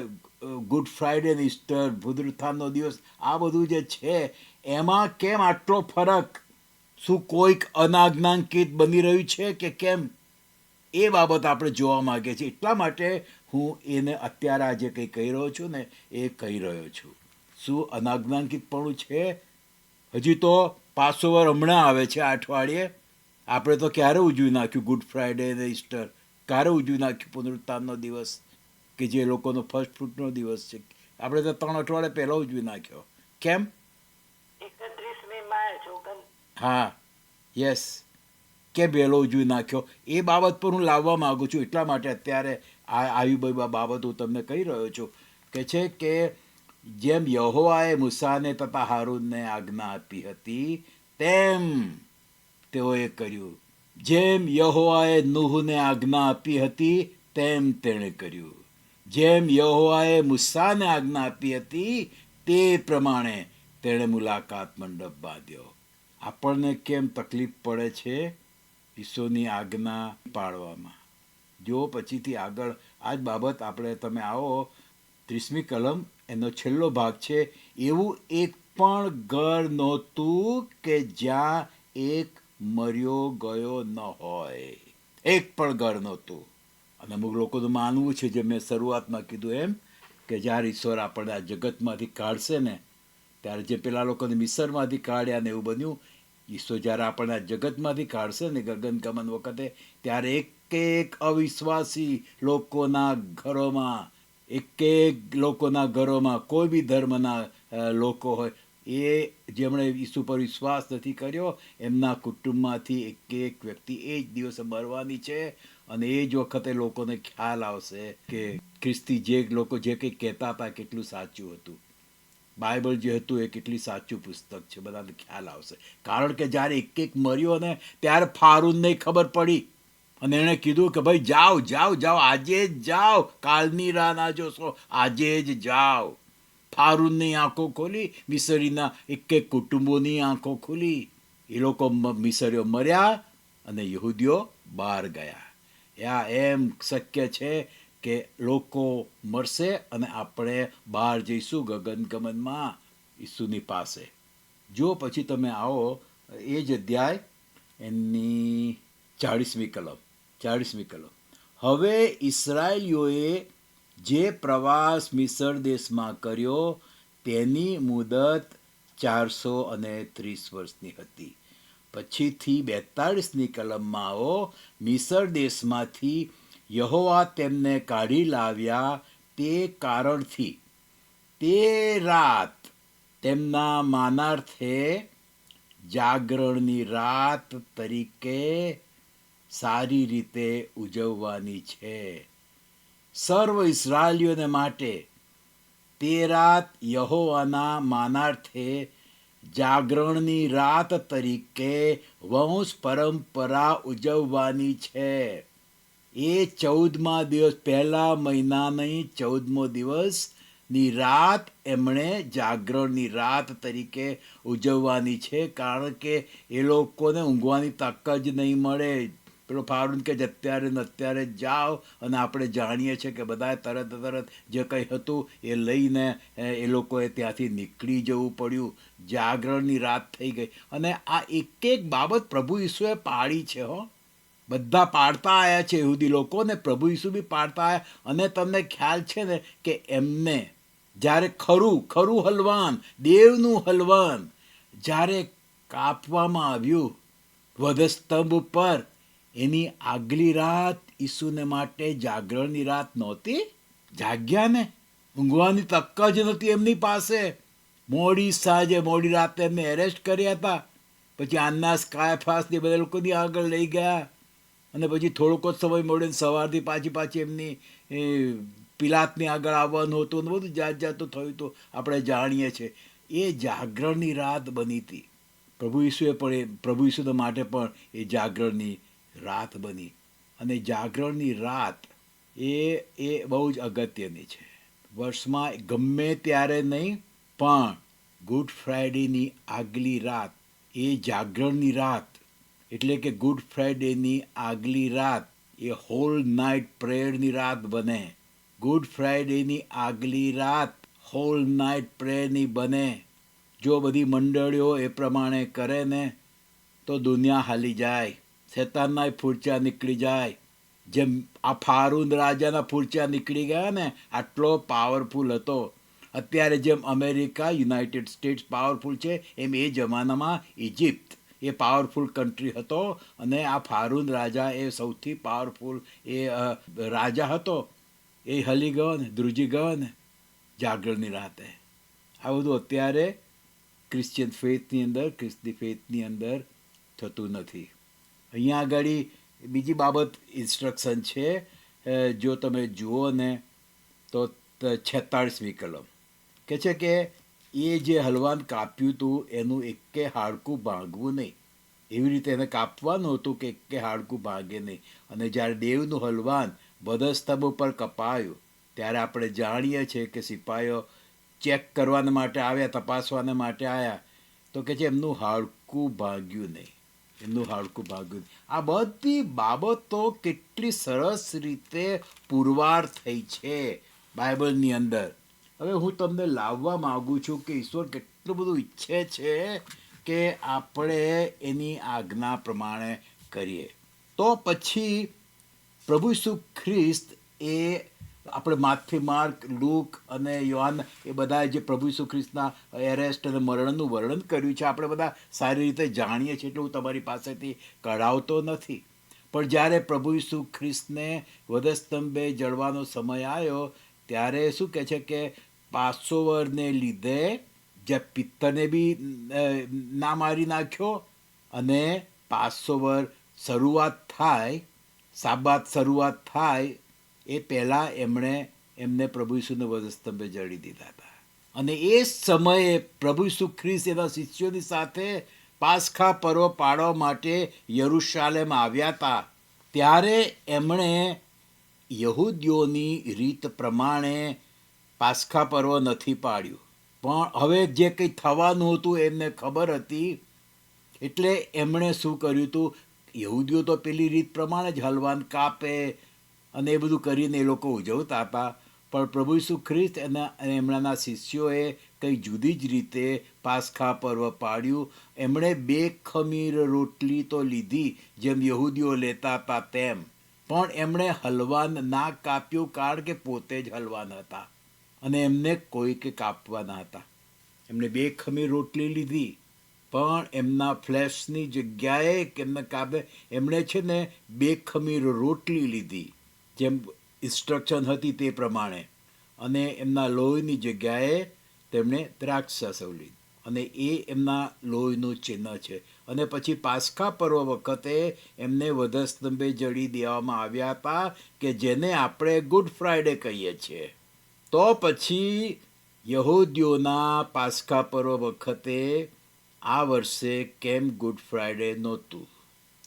ગુડ ફ્રાઈડે ને ઈસ્ટર, પુનરુત્થાનનો દિવસ, આ બધું જે છે એમાં કેમ આટલો ફરક? શું કોઈક અનાજ્ઞાંકિત બની રહ્યું છે કે કેમ? એ બાબત આપણે જોવા માગીએ છીએ. એટલા માટે હું એને અત્યારે આજે કંઈ કહી રહ્યો છું ને એ કહી રહ્યો છું. શું અનાજ્ઞાંકિતપણું છે? હજી તો પાસઓવર હમણાં આવે છે આ અઠવાડિયે. આપણે તો ક્યારે ઉજવી નાખ્યું ગુડ ફ્રાઈડે ને ઈસ્ટર? ક્યારે ઉજવી નાખ્યું પુનરુત્થાનનો દિવસ, કે જે લોકોનો ફર્સ્ટ ફ્રૂટનો દિવસ છે? આપણે તો 3 અઠવાડિયા પહેલાં ઉજવી નાખ્યો. કેમ? 31મી માર્ચ. હા, યસ. કે વહેલો ઉજવી નાખ્યો? એ બાબત પર હું લાવવા માગું છું. એટલા માટે અત્યારે આવી બધી બાબત હું તમને કહી રહ્યો છું કે છે કે જેમ યહોવાએ મૂસાને તથા હારૂનને આજ્ઞા આપી હતી તેમ તેઓએ કર્યું. જેમ યહોવાએ નૂહને આજ્ઞા આપી હતી તેમ તેણે કર્યું. જેમ યહોવાએ મૂસાને આજ્ઞા આપી હતી તે પ્રમાણે તેણે મુલાકાત મંડપ બાંધ્યો. આપણને કેમ તકલીફ પડે છે ઈશ્વરની આજ્ઞા પાળવામાં? જો પછીથી આગળ આ જ બાબત આપણે, તમે આવો 30મી કલમ એનો છેલ્લો ભાગ છે, એવું એક પણ ઘર નહોતું કે જ્યાં એક મર્યો ગયો ન હોય. એક પણ ઘર નહોતું. અને અમુક લોકોનું માનવું છે, જે મેં શરૂઆતમાં કીધું એમ, કે જ્યારે ઈશ્વર આપણને આ જગતમાંથી કાઢશે ને ત્યારે જે પેલા લોકોને મિસરમાંથી કાઢ્યા ને એવું બન્યું, ઈશ્વર જ્યારે આપણને આ જગતમાંથી કાઢશે ને ગગનગમન વખતે, ત્યારે એક અવિશ્વાસી લોકોના ઘરોમાં, લોકોના ઘરોમાં, કોઈ બી ધર્મના લોકો હોય, એ જેમણે ઈસુ પર વિશ્વાસ નથી કર્યો એમના કુટુંબમાંથી એક વ્યક્તિ એ જ દિવસે મરવાની છે. અને એ જ વખતે લોકોને ખ્યાલ આવશે કે ખ્રિસ્તી જે લોકો જે કંઈ કહેતા હતા કેટલું સાચું હતું. બાઇબલ જે હતું એ કેટલી સાચું પુસ્તક છે, બધાને ખ્યાલ આવશે. કારણ કે જ્યારે એક મર્યો ને ત્યારે ફારૂનને ખબર પડી અને એણે કીધું કે ભાઈ જાઓ જાઓ જાઓ, આજે જ જાઓ, કાલની રાહ ના જોશો, આજે જ જાઓ. ફારૂનની આંખો ખોલી, મિસરીના એક કુટુંબોની આંખો ખુલી. એ લોકો મિસરીઓ મર્યા અને યહૂદીઓ બહાર ગયા. એમ શક્ય છે કે લોકો મરશે અને આપણે બહાર જઈશું ગગનગમનમાં ઈસુની પાસે. જો પછી તમે આવો એ જ અધ્યાય એની 40મી કલમ. હવે ઇસરાયેલીઓએ જે પ્રવાસ મિસર દેશમાં કર્યો તેની મુદત 430 વર્ષની હતી. પછીથી 42મી કલમમાં આવો, મિસર દેશમાંથી યહોવા તેમને કાઢી લાવ્યા તે કારણથી તે રાત તેમના માનાર્થે જાગરણની રાત તરીકે સારી રીતે ઉજવવાની છે. સર્વ ઇસ્રાએલીઓને માટે તે રાત યહોવાના માનાર્થે જાગરણની રાત તરીકે વંશ પરંપરા ઉજવવાની છે. એ 14મા દિવસ, પહેલા મહિનાની 14મો દિવસની રાત એમણે જાગરણની રાત તરીકે ઉજવવાની છે, કારણ કે એ લોકોને ઊંઘવાની તક જ નહીં મળે. પેલો ફારૂન કે અત્યારે ને અત્યારે જ જાઓ, અને આપણે જાણીએ છીએ કે બધાએ તરત જે કંઈ હતું એ લઈને એ લોકોએ ત્યાંથી નીકળી જવું પડ્યું. જાગરણની રાત થઈ ગઈ. અને આ એક એક બાબત પ્રભુ ઈસુએ પાળી છે. બધા પાડતા આવ્યા છે યહૂદી લોકો, ને પ્રભુ ઈસુ બી પાડતા આવ્યા. અને તમને ખ્યાલ છે ને કે એમને જ્યારે ખરું હલવાન, દેવનું હલવાન જ્યારે કાપવામાં આવ્યું વધસ્તંભ ઉપર, એની આગલી રાત ઈસુને માટે જાગરણની રાત નહોતી. જાગ્યા ને, ઊંઘવાની તક જ નથી એમની પાસે. મોડી સાંજે, મોડી રાતે એમને એરેસ્ટ કર્યા હતા. પછી આન્નાસ, કાયફાસ ને બધા લોકોની આગળ લઈ ગયા. અને પછી થોડોક જ સમય મળ્યો, સવારથી પાછી એમની પિલાતની આગળ આવવાનું હતું, ને બધું જાતનું થયું હતું, આપણે જાણીએ છીએ. એ જાગરણની રાત બની હતી. પ્રભુ ઈસુને માટે પણ એ જાગરણની રાત બની. અને જાગરણની રાત એ બહુ જ અગત્યની છે. વર્ષમાં ગમે ત્યારે નહીં, પણ ગુડ ફ્રાઈડેની આગલી રાત એ જાગરણની રાત, એટલે કે ગુડ ફ્રાઈડેની આગલી રાત એ હોલ નાઇટ પ્રેયરની રાત બને. ગુડ ફ્રાઈડેની આગલી રાત હોલ નાઇટ પ્રેયરની બને. જો બધી મંડળીઓ એ પ્રમાણે કરે ને તો દુનિયા હાલી જાય, શેતાનના ફૂરચા નીકળી જાય. જેમ આ ફારૂન રાજાના ફૂરચા નીકળી ગયા ને, આટલો પાવરફુલ હતો. અત્યારે જેમ અમેરિકા, યુનાઇટેડ સ્ટેટ્સ પાવરફુલ છે, એમ એ જમાનામાં ઇજિપ્ત એ પાવરફુલ કન્ટ્રી હતો. અને આ ફારૂન રાજા એ સૌથી પાવરફુલ એ રાજા હતો. એ હલી ગયો ને, ધ્રુજી ગયો ને જાગરણની રાતે. આ બધું અત્યારે ક્રિશ્ચિયન ફેથની અંદર, ખ્રિસ્તી ફેથની અંદર થતું નથી. અહીંયા આગળ બીજી બાબત ઇન્સ્ટ્રક્શન છે, જો તમે જુઓ ને તો 46મી કલમ કે છે કે એ જે હલવાન કાપ્યું હતું એનું એકે હાડકું ભાંગવું નહીં. એવી રીતે એને કાપવાનું હતું કે એકે હાડકું ભાંગે નહીં. અને જ્યારે દેવનું હલવાન વધસ્તંભ ઉપર કપાયું ત્યારે આપણે જાણીએ છીએ કે સિપાહીઓ ચેક કરવા માટે આવ્યા, તપાસવાને માટે આવ્યા, તો કે છે એમનું હાડકું ભાંગ્યું નહીં. એમનું હાડકું ભાગ્યું. આ બધી બાબતો કેટલી સરસ રીતે પુરવાર થઈ છે બાઇબલની અંદર. હવે હું તમને લાવવા માગું છું કે ઈશ્વર કેટલું બધું ઈચ્છે છે કે આપણે એની આજ્ઞા પ્રમાણે કરીએ. તો પછી પ્રભુ ઈસુ ખ્રિસ્ત એ આપણે માથી, માર્ક, લૂક અને યોહાન એ બધા જે પ્રભુ ઈસુ ખ્રિસ્તના એરેસ્ટ અને મરણનું વર્ણન કર્યું છે, આપણે બધા સારી રીતે જાણીએ છીએ, એટલે હું તમારી પાસેથી કઢાવતો નથી. પણ જ્યારે પ્રભુ ઈસુ ખ્રિસ્તને વધસ્તંભે જળવાનો સમય આવ્યો ત્યારે શું કહે છે કે પાસોવરને લીધે જે પિત્તરને બી ના મારી નાખ્યો, અને પાસોવર શરૂઆત થાય, સાબાત શરૂઆત થાય એ પહેલાં એમને પ્રભુ ઈસુને વધસ્તંભે જડી દીધા હતા. અને એ સમયે પ્રભુ ઈસુ ખ્રિસ્ત એના શિષ્યોની સાથે પાસખા પર્વ પાડવા માટે યરૂશાલેમ આવ્યા હતા. ત્યારે એમણે યહૂદીઓની રીત પ્રમાણે પાસખા પર્વ નથી પાડ્યું. પણ હવે જે કંઈ થવાનું હતું એમને ખબર હતી, એટલે એમણે શું કર્યું હતું, યહૂદીઓ તો પેલી રીત પ્રમાણે જ હલવાન કાપે અને એ બધું કરીને એ લોકો ઉજવતા હતા. પણ પ્રભુ ઈસુ ખ્રિસ્ત અને એમનાના શિષ્યોએ કંઈ જુદી જ રીતે પાસખા પર્વ પાડ્યું. એમણે 2 ખમીર રોટલી તો લીધી જેમ યહૂદીઓ લેતા હતા તેમ, પણ એમણે હલવાન ના કાપ્યું, કારણ કે પોતે જ હલવાન હતા અને એમને કોઈકે કાપવાના હતા. એમણે 2 ખમીર રોટલી લીધી, પણ એમના ફ્લેશની જગ્યાએ એમને કાપે, એમણે છે ને 2 ખમીર રોટલી લીધી જેમ ઇન્સ્ટ્રક્શન હતી તે પ્રમાણે, અને એમના લોહીની જગ્યાએ તેમણે દ્રાક્ષરસ લીધું અને એ એમના લોહીનું ચિહ્ન છે. અને પછી પાસ્કા પર્વ વખતે એમને વધસ્તંભે જડી દેવામાં આવ્યા હતા, કે જેને આપણે ગુડ ફ્રાઈડે કહીએ છીએ. તો પછી યહૂદીઓના પાસ્કા પર્વ વખતે આ વર્ષે કેમ ગુડ ફ્રાઈડે નહોતું?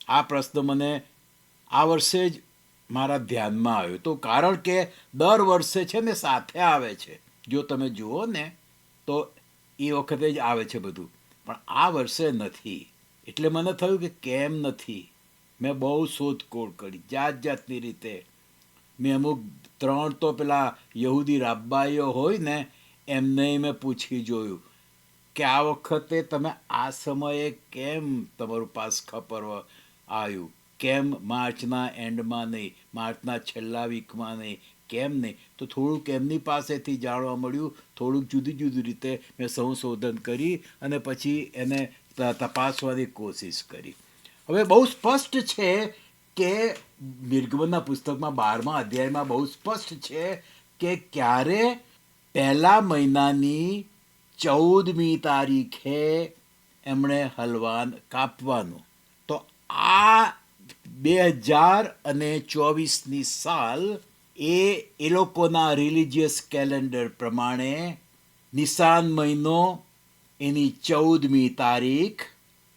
આ પ્રશ્ન મને આ વર્ષે જ મારા ધ્યાનમાં આવ્યું. તો કારણ કે દર વર્ષે છે ને સાથે આવે છે. જો તમે જુઓ ને તો એ વખતે જ આવે છે બધું, પણ આ વર્ષે નથી. એટલે મને થયું કે કેમ નથી. મેં બહુ શોધખોળ કરી જાત જાતની રીતે. મેં અમુક 3 તો પેલા યહૂદી રાબ્બાઈઓ હોય ને એમને મેં પૂછી જોયું કે આ વખતે તમે આ સમયે કેમ તમારું પાસ્કા પર્વ આવ્યું, કેમ માર્ચના એન્ડમાં નહીં, માર્ચના છેલ્લા વીકમાં નહીં, કેમ નહીં? તો થોડુંક એમની પાસેથી જાણવા મળ્યું, થોડુંક જુદી જુદી રીતે મેં સંશોધન કરી અને પછી એને તપાસવાની કોશિશ કરી. હવે બહુ સ્પષ્ટ છે કે નિર્ગમનના પુસ્તકમાં 12મા અધ્યાયમાં બહુ સ્પષ્ટ છે કે ક્યારે પહેલા મહિનાની 14મી તારીખે એમણે હલવાન કાપવાનું. તો આ 2024ની સાલ એ લોકોના રિલિજિયસ કેલેન્ડર પ્રમાણે નિસાન મહિનો એની 14મી તારીખ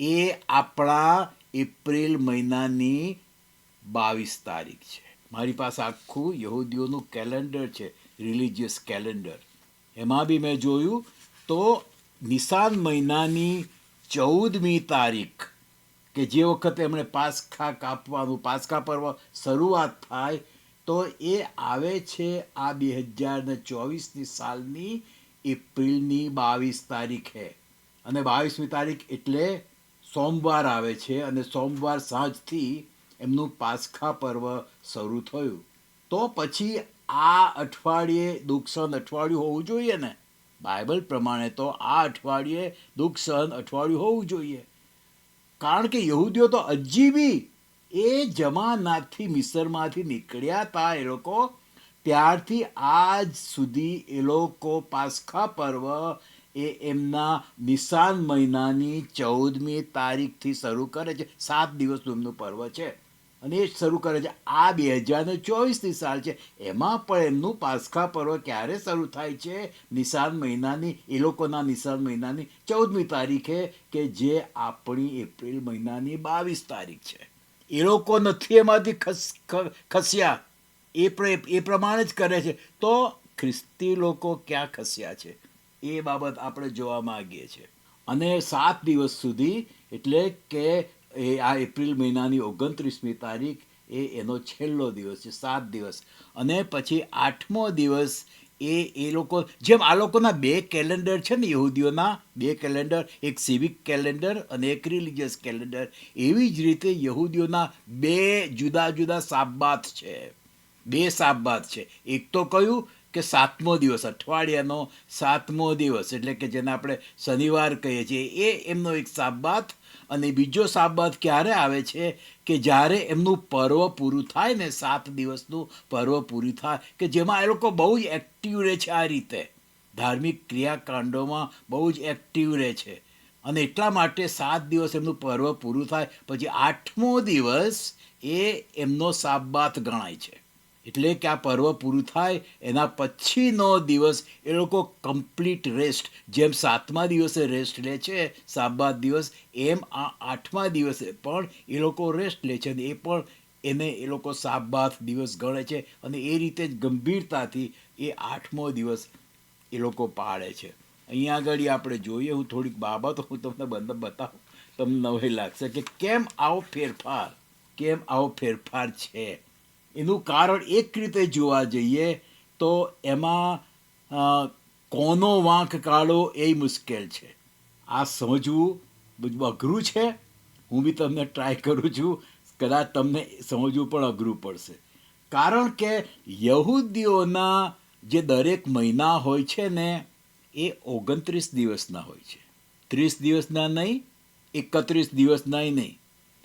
એ આપણા એપ્રિલ મહિનાની 22 તારીખ છે. મારી પાસે આખું યહૂદીઓનું કેલેન્ડર છે, રિલિજિયસ કેલેન્ડર. એમાં બી મેં જોયું તો નિસાન મહિનાની 14મી તારીખ કે જે વખતે એમણે પાસ્કા કાપવાનું, પાસ્કા પર્વ શરૂઆત થાય, તો એ આવે છે આ 2024ની સાલની એપ્રિલની 22 તારીખે. અને 22મી તારીખ એટલે સોમવાર આવે છે અને સોમવાર સાંજથી એમનું પાસ્કા પર્વ શરૂ થયું. તો પછી આ અઠવાડિયે દુઃખસહન અઠવાડિયું હોવું જોઈએ ને. બાઇબલ પ્રમાણે તો આ અઠવાડિયે દુઃખસહન અઠવાડિયું હોવું જોઈએ. કારણ કે યહૂદીઓ તો હજી બી એ જમાનાથી મિસરમાંથી નીકળ્યા હતા એ લોકો, ત્યારથી આજ સુધી એ લોકો પાસ્કા પર્વ એ એમના નિસાન મહિનાની 14મી તારીખથી શરૂ કરે છે. 7 દિવસનું એમનું પર્વ છે અને એ શરૂ કરે છે. આ 2024ની સાલ છે, એમાં પણ એમનું પાસ્કા પર્વ ક્યારે શરૂ થાય છે? નિસાન મહિનાની, એ લોકોના નિસાન મહિનાની 14મી તારીખે, કે જે આપણી એપ્રિલ મહિનાની 22 તારીખ છે. એ લોકો નથી એમાંથી ખસ્યા, એ પ્રમાણે જ કરે છે. તો ખ્રિસ્તી લોકો ક્યાં ખસ્યા છે એ બાબત આપણે જોવા માંગીએ છીએ. અને 7 દિવસ સુધી, એટલે કે આ એપ્રિલ મહિનાની 29મી તારીખ એનો છેલ્લો દિવસ છે. 7 દિવસ. અને પછી 8મો દિવસ એ લોકો, જેમ આ લોકોના 2 કેલેન્ડર છે ને યહૂદીઓના 2 કેલેન્ડર, એક સિવિક કેલેન્ડર અને એક રિલિજિયસ કેલેન્ડર, એવી જ રીતે યહૂદીઓના 2 જુદા જુદા સાબ્બાત છે. 2 સાબ્બાત છે. એક તો કયું કે 7મો દિવસ, અઠવાડિયાનો 7મો દિવસ, એટલે કે જેને આપણે શનિવાર કહીએ છીએ, એ એમનો એક સાબ્બાત. અને બીજો સાબ્બાત ક્યારે આવે છે? કે જ્યારે એમનું પર્વ પૂરું થાય ને, 7 દિવસનું પર્વ પૂરું થાય, કે જેમાં એ લોકો બહુ જ એક્ટિવ રહે છે. આ રીતે ધાર્મિક ક્રિયાકાંડોમાં બહુ જ એક્ટિવ રહે છે. અને એટલા માટે 7 દિવસ એમનું પર્વ પૂરું થાય પછી 8મો દિવસ એ એમનો સાબ્બાત ગણાય છે. એટલે કે આ પર્વ પૂરું થાય એના પછીનો દિવસ એ લોકો કમ્પ્લીટ રેસ્ટ, જેમ 7મા દિવસે રેસ્ટ લે છે સાબ્બાત દિવસ, એમ આ 8મા દિવસે પણ એ લોકો રેસ્ટ લે છે. અને એ પણ એને એ લોકો સાબ્બાત દિવસ ગણે છે. અને એ રીતે જ ગંભીરતાથી એ 8મો દિવસ એ લોકો પાળે છે. અહીંયા આગળ આપણે જોઈએ, હું થોડીક બાબતો હું તમને બતાવું, તમને નવાઈ લાગશે કે કેમ આવો ફેરફાર છે. એનું કારણ એક રીતે જોવા જઈએ તો એમાં કોનો વાંક કાઢો એ મુશ્કેલ છે. આ સમજવું બધું અઘરું છે. હું બી તમને ટ્રાય કરું છું, કદાચ તમને સમજવું પણ અઘરું પડશે. કારણ કે યહૂદીઓના જે દરેક મહિના હોય છે ને એ 29 દિવસના હોય છે. 30 દિવસના નહીં, 31 દિવસના નહીં.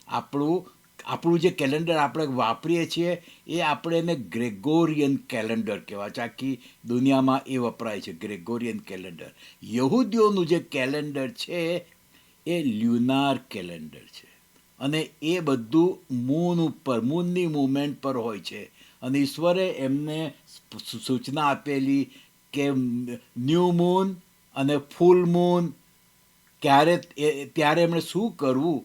આપણું આપણું જે કેલેન્ડર આપણે વાપરીએ છીએ એ આપણે એને ગ્રેગોરિયન કેલેન્ડર કહેવાય છે. આખી દુનિયામાં એ વપરાય છે, ગ્રેગોરિયન કેલેન્ડર. યહૂદીઓનું જે કેલેન્ડર છે એ લ્યુનાર કેલેન્ડર છે, અને એ બધું મૂન ઉપર, મૂનની મૂવમેન્ટ પર હોય છે. અને ઈશ્વરે એમને સૂચના આપેલી કે ન્યૂ મૂન અને ફૂલ મૂન ત્યારે એમણે શું કરવું.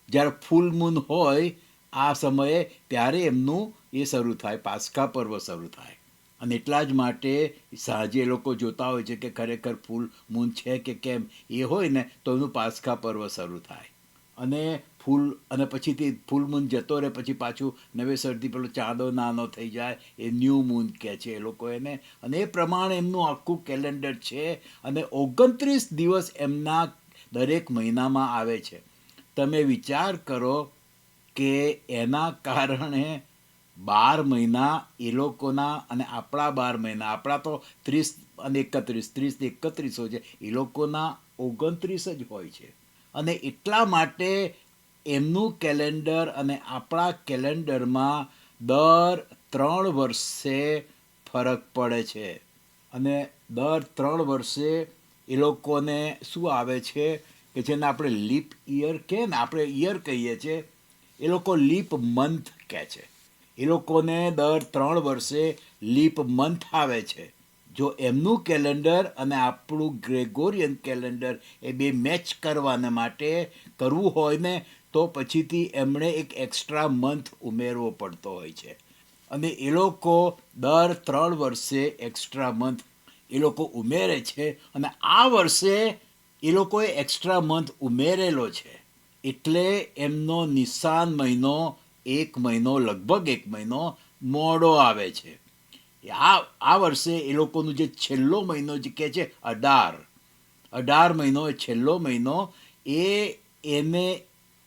જ્યારે ફૂલ મૂન હોય આ સમયે, ત્યારે એમનું એ શરૂ થાય, પાસ્કા પર્વ શરૂ થાય. અને એટલા જ માટે સાંજે એ લોકો જોતા હોય છે કે ખરેખર ફૂલ મૂન છે કે કેમ. એ હોય ને તો એમનું પાસ્કા પર્વ શરૂ થાય. અને પછીથી ફૂલ મૂન જતો રહે, પછી પાછું નવેસરથી પેલો ચાંદો નાનો થઈ જાય, એ ન્યૂ મૂન કહે છે એ લોકો એને. અને એ પ્રમાણે એમનું આખું કેલેન્ડર છે. અને 29 દિવસ એમના દરેક મહિનામાં આવે છે. તમે વિચાર કરો કે એના કારણે 12 મહિના એ લોકોના અને આપણા 12 મહિના, આપણા તો 30 અને 31, 30 ને 31 હોય છે, એ લોકોના 29 જ હોય છે. અને એટલા માટે એમનું કેલેન્ડર અને આપણા કેલેન્ડરમાં દર 3 વર્ષે ફરક પડે છે. અને દર 3 વર્ષે એ લોકોને શું આવે છે કે જેને આપણે લીપ યર કહે ને, આપણે યર કહીએ છીએ, એ લોકો લીપ મંથ કહે છે. એ લોકોને દર 3 વર્ષે લીપ મંથ આવે છે. જો એમનું કેલેન્ડર અને આપણું ગ્રેગોરિયન કેલેન્ડર એ બે મેચ કરવાના માટે કરવું હોય ને, તો પછીથી એમણે એક એક્સ્ટ્રા મંથ ઉમેરવો પડતો હોય છે. અને એ લોકો દર 3 વર્ષે એક્સ્ટ્રા મંથ એ લોકો ઉમેરે છે. અને આ વર્ષે એ લોકોએ એક્સ્ટ્રા મંથ ઉમેરેલો છે. એટલે એમનો નિસાન મહિનો લગભગ એક મહિનો મોડો આવે છે. આ વર્ષે એ લોકોનું જે છેલ્લો મહિનો જે કહે છે અઢાર મહિનો, એ છેલ્લો મહિનો એને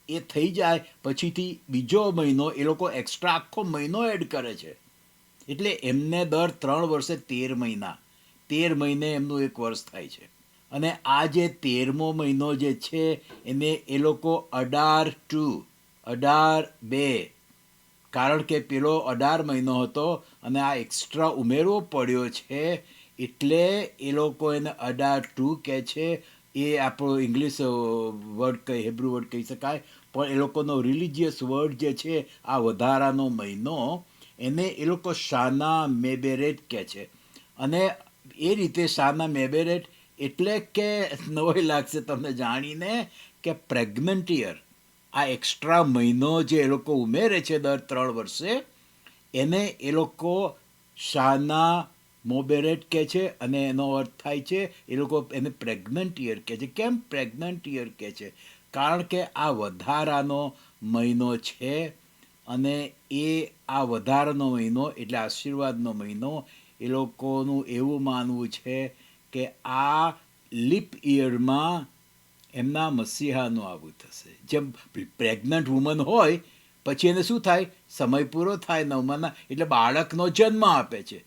એ થઈ જાય પછીથી બીજો મહિનો એ લોકો એક્સ્ટ્રા આખો મહિનો એડ કરે છે. એટલે એમને દર 3 વર્ષે 13 મહિને એમનું એક વર્ષ થાય છે. અને આ જે 13મો મહિનો જે છે એને એ લોકો 18-2, કારણ કે પેલો 18 મહિનો હતો અને આ એક્સ્ટ્રા ઉમેરવો પડ્યો છે, એટલે એ લોકો એને 18-2 કહે છે. એ આપણો ઇંગ્લિશ વર્ડ હિબ્રુ વર્ડ કહી શકાય, પણ એ લોકોનો રિલિજિયસ વર્ડ જે છે આ વધારાનો મહિનો, એને એ લોકો શાના મેબેરેટ કહે છે. અને એ રીતે શાના મેબેરેટ એટલે કે નવાઈ લાગશે તમને જાણીને કે પ્રેગ્નન્ટ યર. આ એક્સ્ટ્રા મહિનો જે એ લોકો ઉમેરે છે દર 3 વર્ષે, એને એ લોકો શાના મોબેરેટ કહે છે. અને એનો અર્થ થાય છે એ લોકો એને પ્રેગ્નન્ટ યર કહે છે. કેમ પ્રેગ્નન્ટ યર કહે છે? કારણ કે આ વધારાનો મહિનો છે. અને એ આ વધારાનો મહિનો એટલે આશીર્વાદનો મહિનો. એ લોકોનું એવું માનવું છે કે આ લીપ યરમાં એમના મસીહાનું આવું થશે. જેમ પ્રેગ્નન્ટ વુમન હોય પછી એને શું થાય, સમય પૂરો થાય 9માના, એટલે બાળકનો જન્મ આપે છે,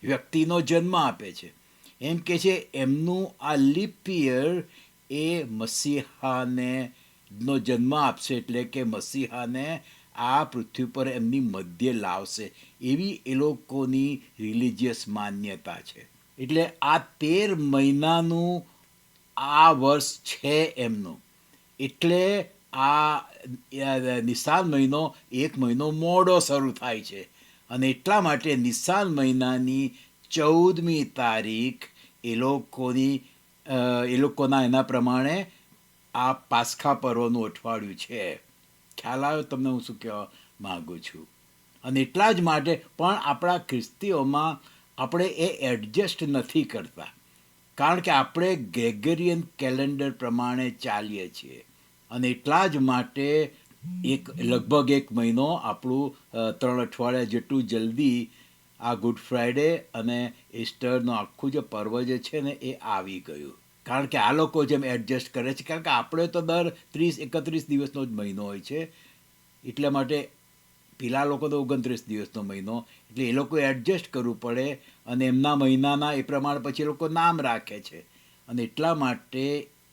વ્યક્તિનો જન્મ આપે છે. એમ કે છે એમનું આ લીપ યર એ મસીહાને નો જન્મ આપશે, એટલે કે મસીહાને આ પૃથ્વી પર એમની મધ્ય લાવશે, એવી એ લોકોની રિલિજિયસ માન્યતા છે. એટલે આ 13 મહિનાનું આ વર્ષ છે એમનું. એટલે આ નિસાન મહિનો એક મહિનો મોડો શરૂ થાય છે. અને એટલા માટે નિસાન મહિનાની 14મી તારીખ એ લોકોના એના પ્રમાણે આ પાસ્ખા પર્વનું અઠવાડિયું છે. ખ્યાલ આવ્યો તમને હું શું કહેવા માગું છું? અને એટલા જ માટે પણ આપણા ખ્રિસ્તીઓમાં આપણે એ એડજસ્ટ નથી કરતા, કારણ કે આપણે ગ્રેગરિયન કેલેન્ડર પ્રમાણે ચાલીએ છીએ. અને એટલા જ માટે લગભગ એક મહિનો આપણું 3 અઠવાડિયા જેટલું જલ્દી આ ગુડ ફ્રાઈડે અને ઈસ્ટરનું આખું જે પર્વ જે છે ને એ આવી ગયું. કારણ કે આ લોકો જેમ એડજસ્ટ કરે છે, કારણ કે આપણે તો દર 30-31 દિવસનો જ મહિનો હોય છે. એટલા માટે પેલા લોકો તો 29 દિવસનો મહિનો, એટલે એ લોકો એડજસ્ટ કરવું પડે. અને એમના મહિનાના એ પ્રમાણે પછી એ લોકો નામ રાખે છે. અને એટલા માટે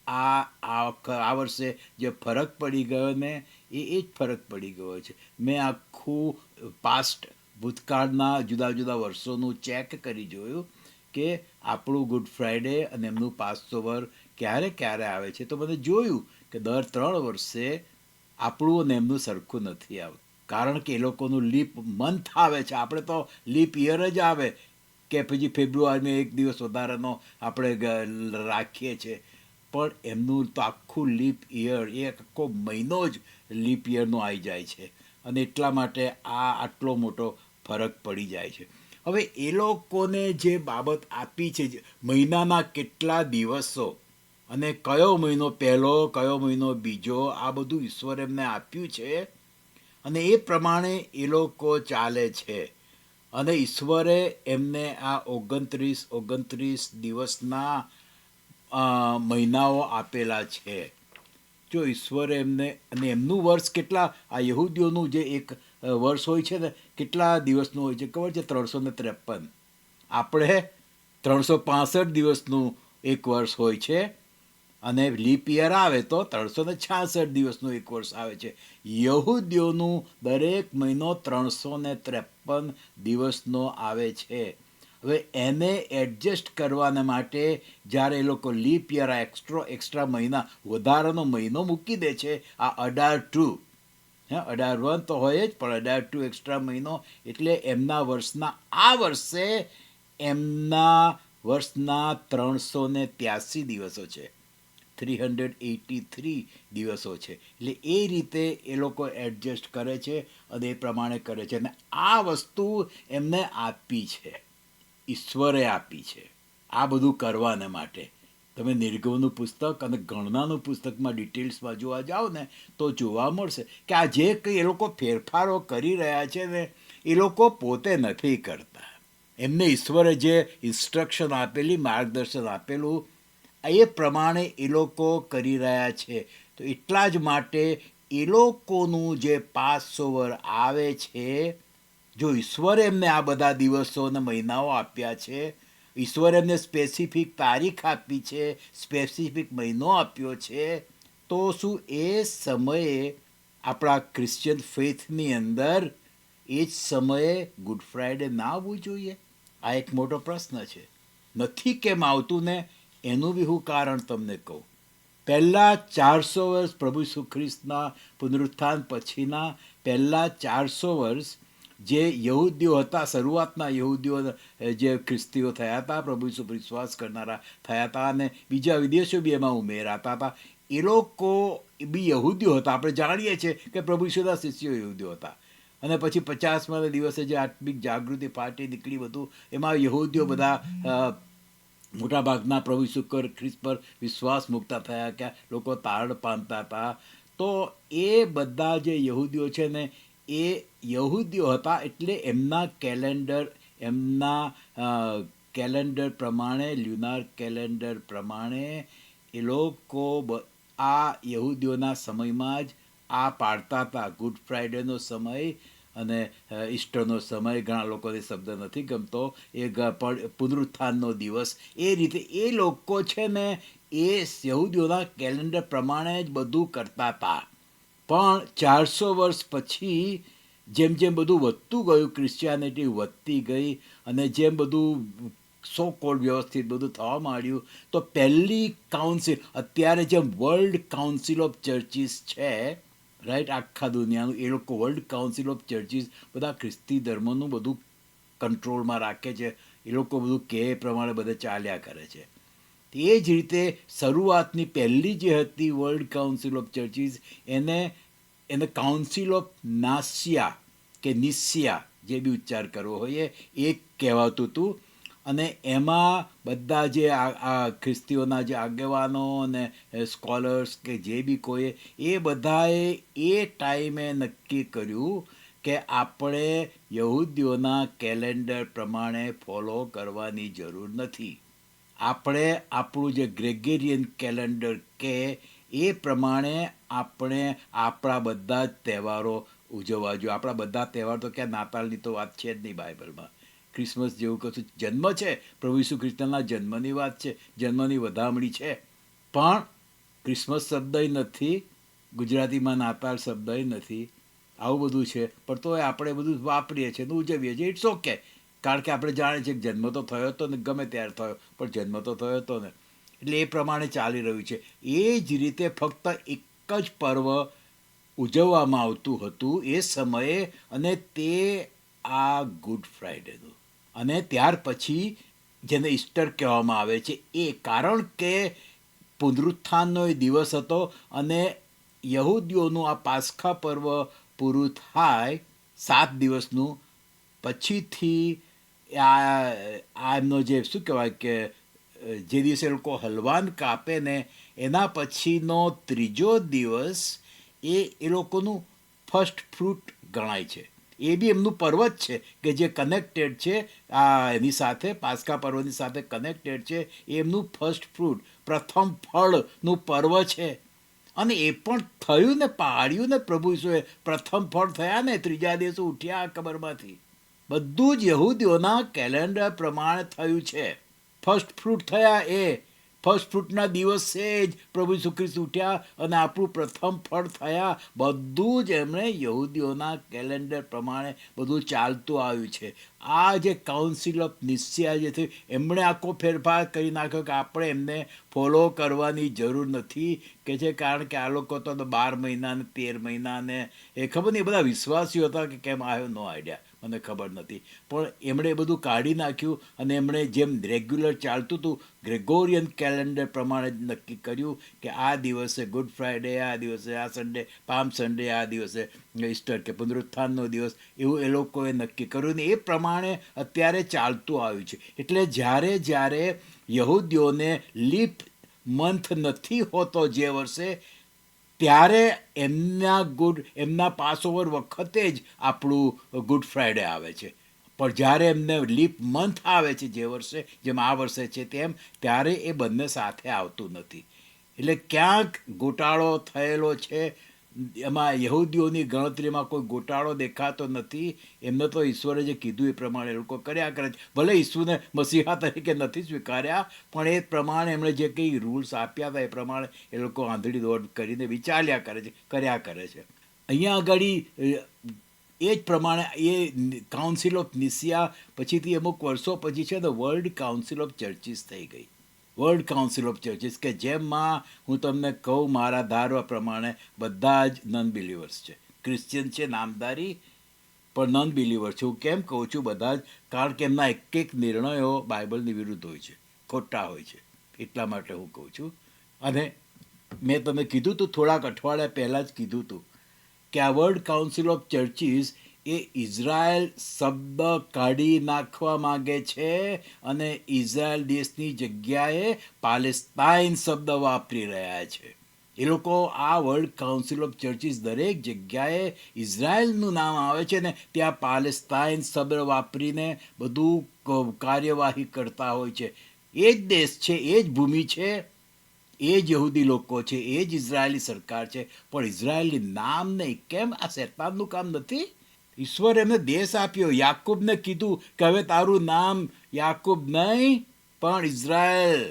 આ વર્ષે જે ફરક પડી ગયો ને એ જ ફરક પડી ગયો છે. મેં આખું પાસ્ટ ભૂતકાળના જુદા જુદા વર્ષોનું ચેક કરી જોયું કે આપણું ગુડ ફ્રાઈડે અને એમનું પાસઓવર ક્યારે ક્યારે આવે છે. તો મને જોયું કે દર 3 વર્ષે આપણું અને એમનું સરખું નથી આવતું, કારણ કે એ લોકોનું લીપ મંથ આવે છે. આપણે તો લીપ યર જ આવે કે પછી ફેબ્રુઆરીનો એક દિવસ વધારાનો આપણે રાખીએ છીએ, પણ એમનું તો આખું લીપ યર, એ આખો મહિનો જ લીપ યરનો આવી જાય છે, અને એટલા માટે આટલો મોટો ફરક પડી જાય છે. હવે એ લોકોને જે બાબત આપી છે, મહિનાના કેટલા દિવસો અને કયો મહિનો પહેલો, કયો મહિનો બીજો, આ બધું ઈશ્વર એમને આપ્યું છે, અને એ પ્રમાણે એ લોકો ચાલે છે. અને ઈશ્વરે એમને આ 29 દિવસના મહિનાઓ આપેલા છે. જો ઈશ્વરે એમને, અને એમનું વર્ષ કેટલા, આ યહૂદીઓનું જે એક વર્ષ હોય છે ને, કેટલા દિવસનું હોય છે ખબર છે? 353. આપણે 365 દિવસનું એક વર્ષ હોય છે, અને લીપ યર આવે તો 366 દિવસનું એક વર્ષ આવે છે. યહૂદીઓનું દરેક મહિનો 353 દિવસનો આવે છે. હવે એને એડજસ્ટ કરવાને માટે જ્યારે એ લોકો લીપ યર, આ એક્સ્ટ્રા મહિના, વધારાનો મહિનો મૂકી દે છે, આ 18 18 તો હોય જ, પણ 18 એક્સ્ટ્રા મહિનો, એટલે એમના વર્ષના, આ વર્ષે એમના વર્ષના 383 દિવસો છે, 383 દિવસો છે. એટલે એ રીતે એ લોકો એડજસ્ટ કરે છે અને એ પ્રમાણે કરે છે. અને આ વસ્તુ એમને આપી છે, ઈશ્વરે આપી છે આ બધું કરવાને માટે. તમે નિર્ગમનું પુસ્તક અને ગણનાનું પુસ્તકમાં ડિટેલ્સમાં જોવા જાઓ ને, તો જોવા મળશે કે આ જે કંઈ એ લોકો ફેરફારો કરી રહ્યા છે ને, એ લોકો પોતે નથી કરતા. એમને ઈશ્વરે જે ઇન્સ્ટ્રક્શન આપેલી, માર્ગદર્શન આપેલું, એ પ્રમાણે એ લોકો કરી રહ્યા છે. તો એટલા જ માટે એ લોકોનું જે પાસઓવર આવે છે, જો ઈશ્વરે એમને આ બધા દિવસો અને મહિનાઓ આપ્યા છે, ઈશ્વરે એમને સ્પેસિફિક તારીખ આપી છે, સ્પેસિફિક મહિનો આપ્યો છે, તો શું એ સમયે આપણા ક્રિશ્ચિયન ફેથની અંદર એ જ સમયે ગુડ ફ્રાઈડે ના આવવું જોઈએ? આ એક મોટો પ્રશ્ન છે. નથી કેમ આવતું ને, એનું બી હું કારણ તમને કહું. પહેલાં 400 વર્ષ પ્રભુ ઈસુ ખ્રિસ્તના પુનરુત્થાન પછીના પહેલાં 400 વર્ષ જે યહૂદીઓ હતા, શરૂઆતના યહૂદીઓ જે ખ્રિસ્તીઓ થયા હતા, પ્રભુ ઈસુ પર વિશ્વાસ કરનારા થયા હતા, અને બીજા વિદેશો બી એમાં ઉમેરાતા હતા, એ લોકો બી યહૂદીઓ હતા. આપણે જાણીએ છીએ કે પ્રભુ ઈસુના શિષ્યો યહૂદીઓ હતા. અને પછી 50મા દિવસે જે આત્મિક જાગૃતિ પાર્ટી નીકળી, બધું એમાં યહૂદીઓ બધા મોટાભાગના પ્રભુ ઈસુ ખ્રિસ્ત પર વિશ્વાસ મૂકતા થયા, કે લોકો તારણ પામતા હતા. તો એ બધા જે યહૂદીઓ છે ને, એ યહૂદીઓ હતા, એટલે એમના કેલેન્ડર પ્રમાણે, લ્યુનાર કેલેન્ડર પ્રમાણે એ લોકો આ યહૂદીઓના સમયમાં જ આ પાડતા હતા. ગુડ ફ્રાઈડેનો સમય અને ઈસ્ટરનો સમય, ઘણા લોકોને શબ્દ નથી ગમતો, એ પુનરુત્થાનનો દિવસ, એ રીતે એ લોકો છે ને, એ યહૂદીઓના કેલેન્ડર પ્રમાણે જ બધું કરતા હતા. પણ 400 વર્ષ પછી જેમ જેમ બધું વધતું ગયું, ક્રિશ્ચિયાનિટી વધતી ગઈ, અને જેમ બધું સો કોલ્ડ વ્યવસ્થિત બધું થવા માંડ્યું, તો પહેલી કાઉન્સિલ, અત્યારે જેમ વર્લ્ડ કાઉન્સિલ ઓફ ચર્ચિસ છે, રાઈટ, આખા દુનિયાનું, એ લોકો વર્લ્ડ કાઉન્સિલ ઓફ ચર્ચિસ બધા ખ્રિસ્તી ધર્મનું બધું કંટ્રોલમાં રાખે છે. એ લોકો બધું કહે એ પ્રમાણે બધે ચાલ્યા કરે છે. એ જ રીતે શરૂઆતની પહેલી જે હતી વર્લ્ડ કાઉન્સિલ ઓફ ચર્ચિસ, એને કાઉન્સિલ ઓફ નાસિયા કે નિસ્યા, જે બી ઉચ્ચાર કરવો હોય એ કહેવાતું હતું. અને એમાં બધા જે આ ખ્રિસ્તીઓના જે આગેવાનો અને સ્કોલર્સ કે જે બી કોઈ, એ બધાએ એ ટાઈમે નક્કી કર્યું કે આપણે યહૂદીઓના કેલેન્ડર પ્રમાણે ફોલો કરવાની જરૂર નથી. આપણે આપણું જે ગ્રેગેરિયન કેલેન્ડર કે એ પ્રમાણે આપણે આપણા બધા જ તહેવારો ઉજવવા જોઈએ. આપણા બધા તહેવાર તો ક્યાં, નાતાલની તો વાત છે જ નહીં બાઇબલમાં, ક્રિસમસ જેવું કશું, જન્મ છે, પ્રભુ ઈસુ ખ્રિસ્તના જન્મની વાત છે, જન્મની વધામણી છે, પણ ક્રિસમસ શબ્દ નથી, ગુજરાતીમાં નાતાલ શબ્દ નથી, આવું બધું છે, પણ તોય આપણે બધું વાપરીએ છીએ ને ઉજવીએ છીએ. ઇટ્સ ઓકે, કારણ કે આપણે જાણીએ છીએ કે જન્મ તો થયો હતો ને, ગમે ત્યારે થયો, પણ જન્મ તો થયો હતો ને, એટલે એ પ્રમાણે ચાલી રહ્યું છે. એ જ રીતે ફક્ત એક જ પર્વ ઉજવવામાં આવતું હતું એ સમયે, અને તે આ ગુડ ફ્રાઈડેનું. અને ત્યાર પછી જેને ઈસ્ટર કહેવામાં આવે છે એ, કારણ કે પુનરુત્થાનનો એ દિવસ હતો અને યહૂદીઓનું આ પાસ્ખા પર્વ પૂરું થાય 7 દિવસનું, પછીથી આ એમનો જે શું કહેવાય કે જે દિવસે લોકો હલવાન કાપે ને એના પછીનો ત્રીજો દિવસ એ લોકોનું ફર્સ્ટ ફ્રૂટ ગણાય છે. એ બી એમનું પર્વ જ છે કે જે કનેક્ટેડ છે આ એની સાથે, પાસ્કા પર્વની સાથે કનેક્ટેડ છે. એ એમનું ફર્સ્ટ ફ્રૂટ, પ્રથમ ફળનું પર્વ છે. અને એ પણ થયું ને, પાડ્યું ને પ્રભુ ઈસુએ, પ્રથમ ફળ થયા ને, ત્રીજા દિવસે ઉઠ્યા કબરમાંથી. બધું જ યહૂદીઓના કેલેન્ડર પ્રમાણે થયું છે. ફર્સ્ટ ફ્રૂટ થયા, એ ફર્સ્ટ ફ્રૂટના દિવસે જ પ્રભુ ઈસુ ખ્રિસ્ત ઉઠ્યા અને આપણું પ્રથમ ફળ થયા. બધું જ એમણે યહૂદીઓના કેલેન્ડર પ્રમાણે બધું ચાલતું આવ્યું છે. આ જે કાઉન્સિલ ઓફ નિસ્યા જે થયું, એમણે આખો ફેરફાર કરી નાખ્યો કે આપણે એમને ફોલો કરવાની જરૂર નથી કે છે, કારણ કે આ લોકો તો 12 મહિના ને 13 મહિના ને એ ખબર નહીં, એ બધા વિશ્વાસીઓ હતા કે કેમ, આવ્યો નો આઈડિયા, મને ખબર નથી. પણ એમણે એ બધું કાઢી નાખ્યું અને એમણે જેમ રેગ્યુલર ચાલતું હતું ગ્રેગોરિયન કેલેન્ડર પ્રમાણે નક્કી કર્યું કે આ દિવસે ગુડ ફ્રાઈડે, આ દિવસે આ સન્ડે પામ સન્ડે, આ દિવસે ઈસ્ટર કે પુનરુત્થાનનો દિવસ, એવું એ લોકોએ નક્કી કર્યું ને એ પ્રમાણે અત્યારે ચાલતું આવ્યું છે. એટલે જ્યારે જ્યારે યહૂદીઓને લીપ મંથ નથી હોતો જે વર્ષે, ત્યારે એમના પાસઓવર વખતે જ આપણું ગુડ ફ્રાઈડે આવે છે. પણ જ્યારે એમને લીપ મંથ આવે છે જે વર્ષે, જેમ આ વર્ષે છે તેમ, ત્યારે એ બંને સાથે આવતું નથી. એટલે ક્યાંક ગોટાળો થયેલો છે એમાં. યહૂદીઓની ગણતરીમાં કોઈ ગોટાળો દેખાતો નથી. એમને તો ઈશ્વરે જે કીધું એ પ્રમાણે એ લોકો કર્યા કરે છે. ભલે ઈસુને મસીહા તરીકે નથી સ્વીકાર્યા, પણ એ પ્રમાણે એમણે જે કંઈ રૂલ્સ આપ્યા હતા એ પ્રમાણે એ લોકો આંધળી દોડ કરીને વિચાર્યા કરે છે, કર્યા કરે છે. અહીંયા આગળ એ જ પ્રમાણે એ કાઉન્સિલ ઓફ નિસિયા પછીથી અમુક વર્ષો પછી છે ને વર્લ્ડ કાઉન્સિલ ઓફ ચર્ચિસ થઈ ગઈ. વર્લ્ડ કાઉન્સિલ ઓફ ચર્ચિસ, કે જેમાં હું તમને કહું મારા ધારવા પ્રમાણે બધા જ નન બિલીવર્સ છે. ક્રિશ્ચિયન છે નામદારી, પણ નન બિલીવર છે. હું કેમ કહું છું બધા જ, કારણ કે એમના એક નિર્ણયો બાઇબલની વિરુદ્ધ હોય છે, ખોટા હોય છે, એટલા માટે હું કહું છું. અને મેં તમે કીધું હતું થોડાક અઠવાડિયા પહેલાં જ કીધું હતું કે આ વર્લ્ડ કાઉન્સિલ ઓફ ચર્ચિસ એ ઇઝરાયલ શબ્દ કાઢી નાખવા માગે છે અને ઇઝરાયલ દેશની જગ્યાએ પાલેસ્તાઇન શબ્દ વાપરી રહ્યા છે. એ લોકો આ વર્લ્ડ કાઉન્સિલ ઓફ ચર્ચિસ દરેક જગ્યાએ ઇઝરાયલનું નામ આવે છે ને ત્યાં પાલેસ્તાઇન શબ્દ વાપરીને બધું કાર્યવાહી કરતા હોય છે. એ જ દેશ છે, એ જ ભૂમિ છે, એ જ યહૂદી લોકો છે, એ જ ઇઝરાયેલી સરકાર છે, પણ ઇઝરાયેલી નામ નહીં. કેમ? આ શેતાનનું કામ નથી. ઈશ્વર એમને દેશ આપ્યો. યાકૂબને કીધું કે હવે તારું નામ યાકૂબ નહીં પણ ઇઝરાયલ,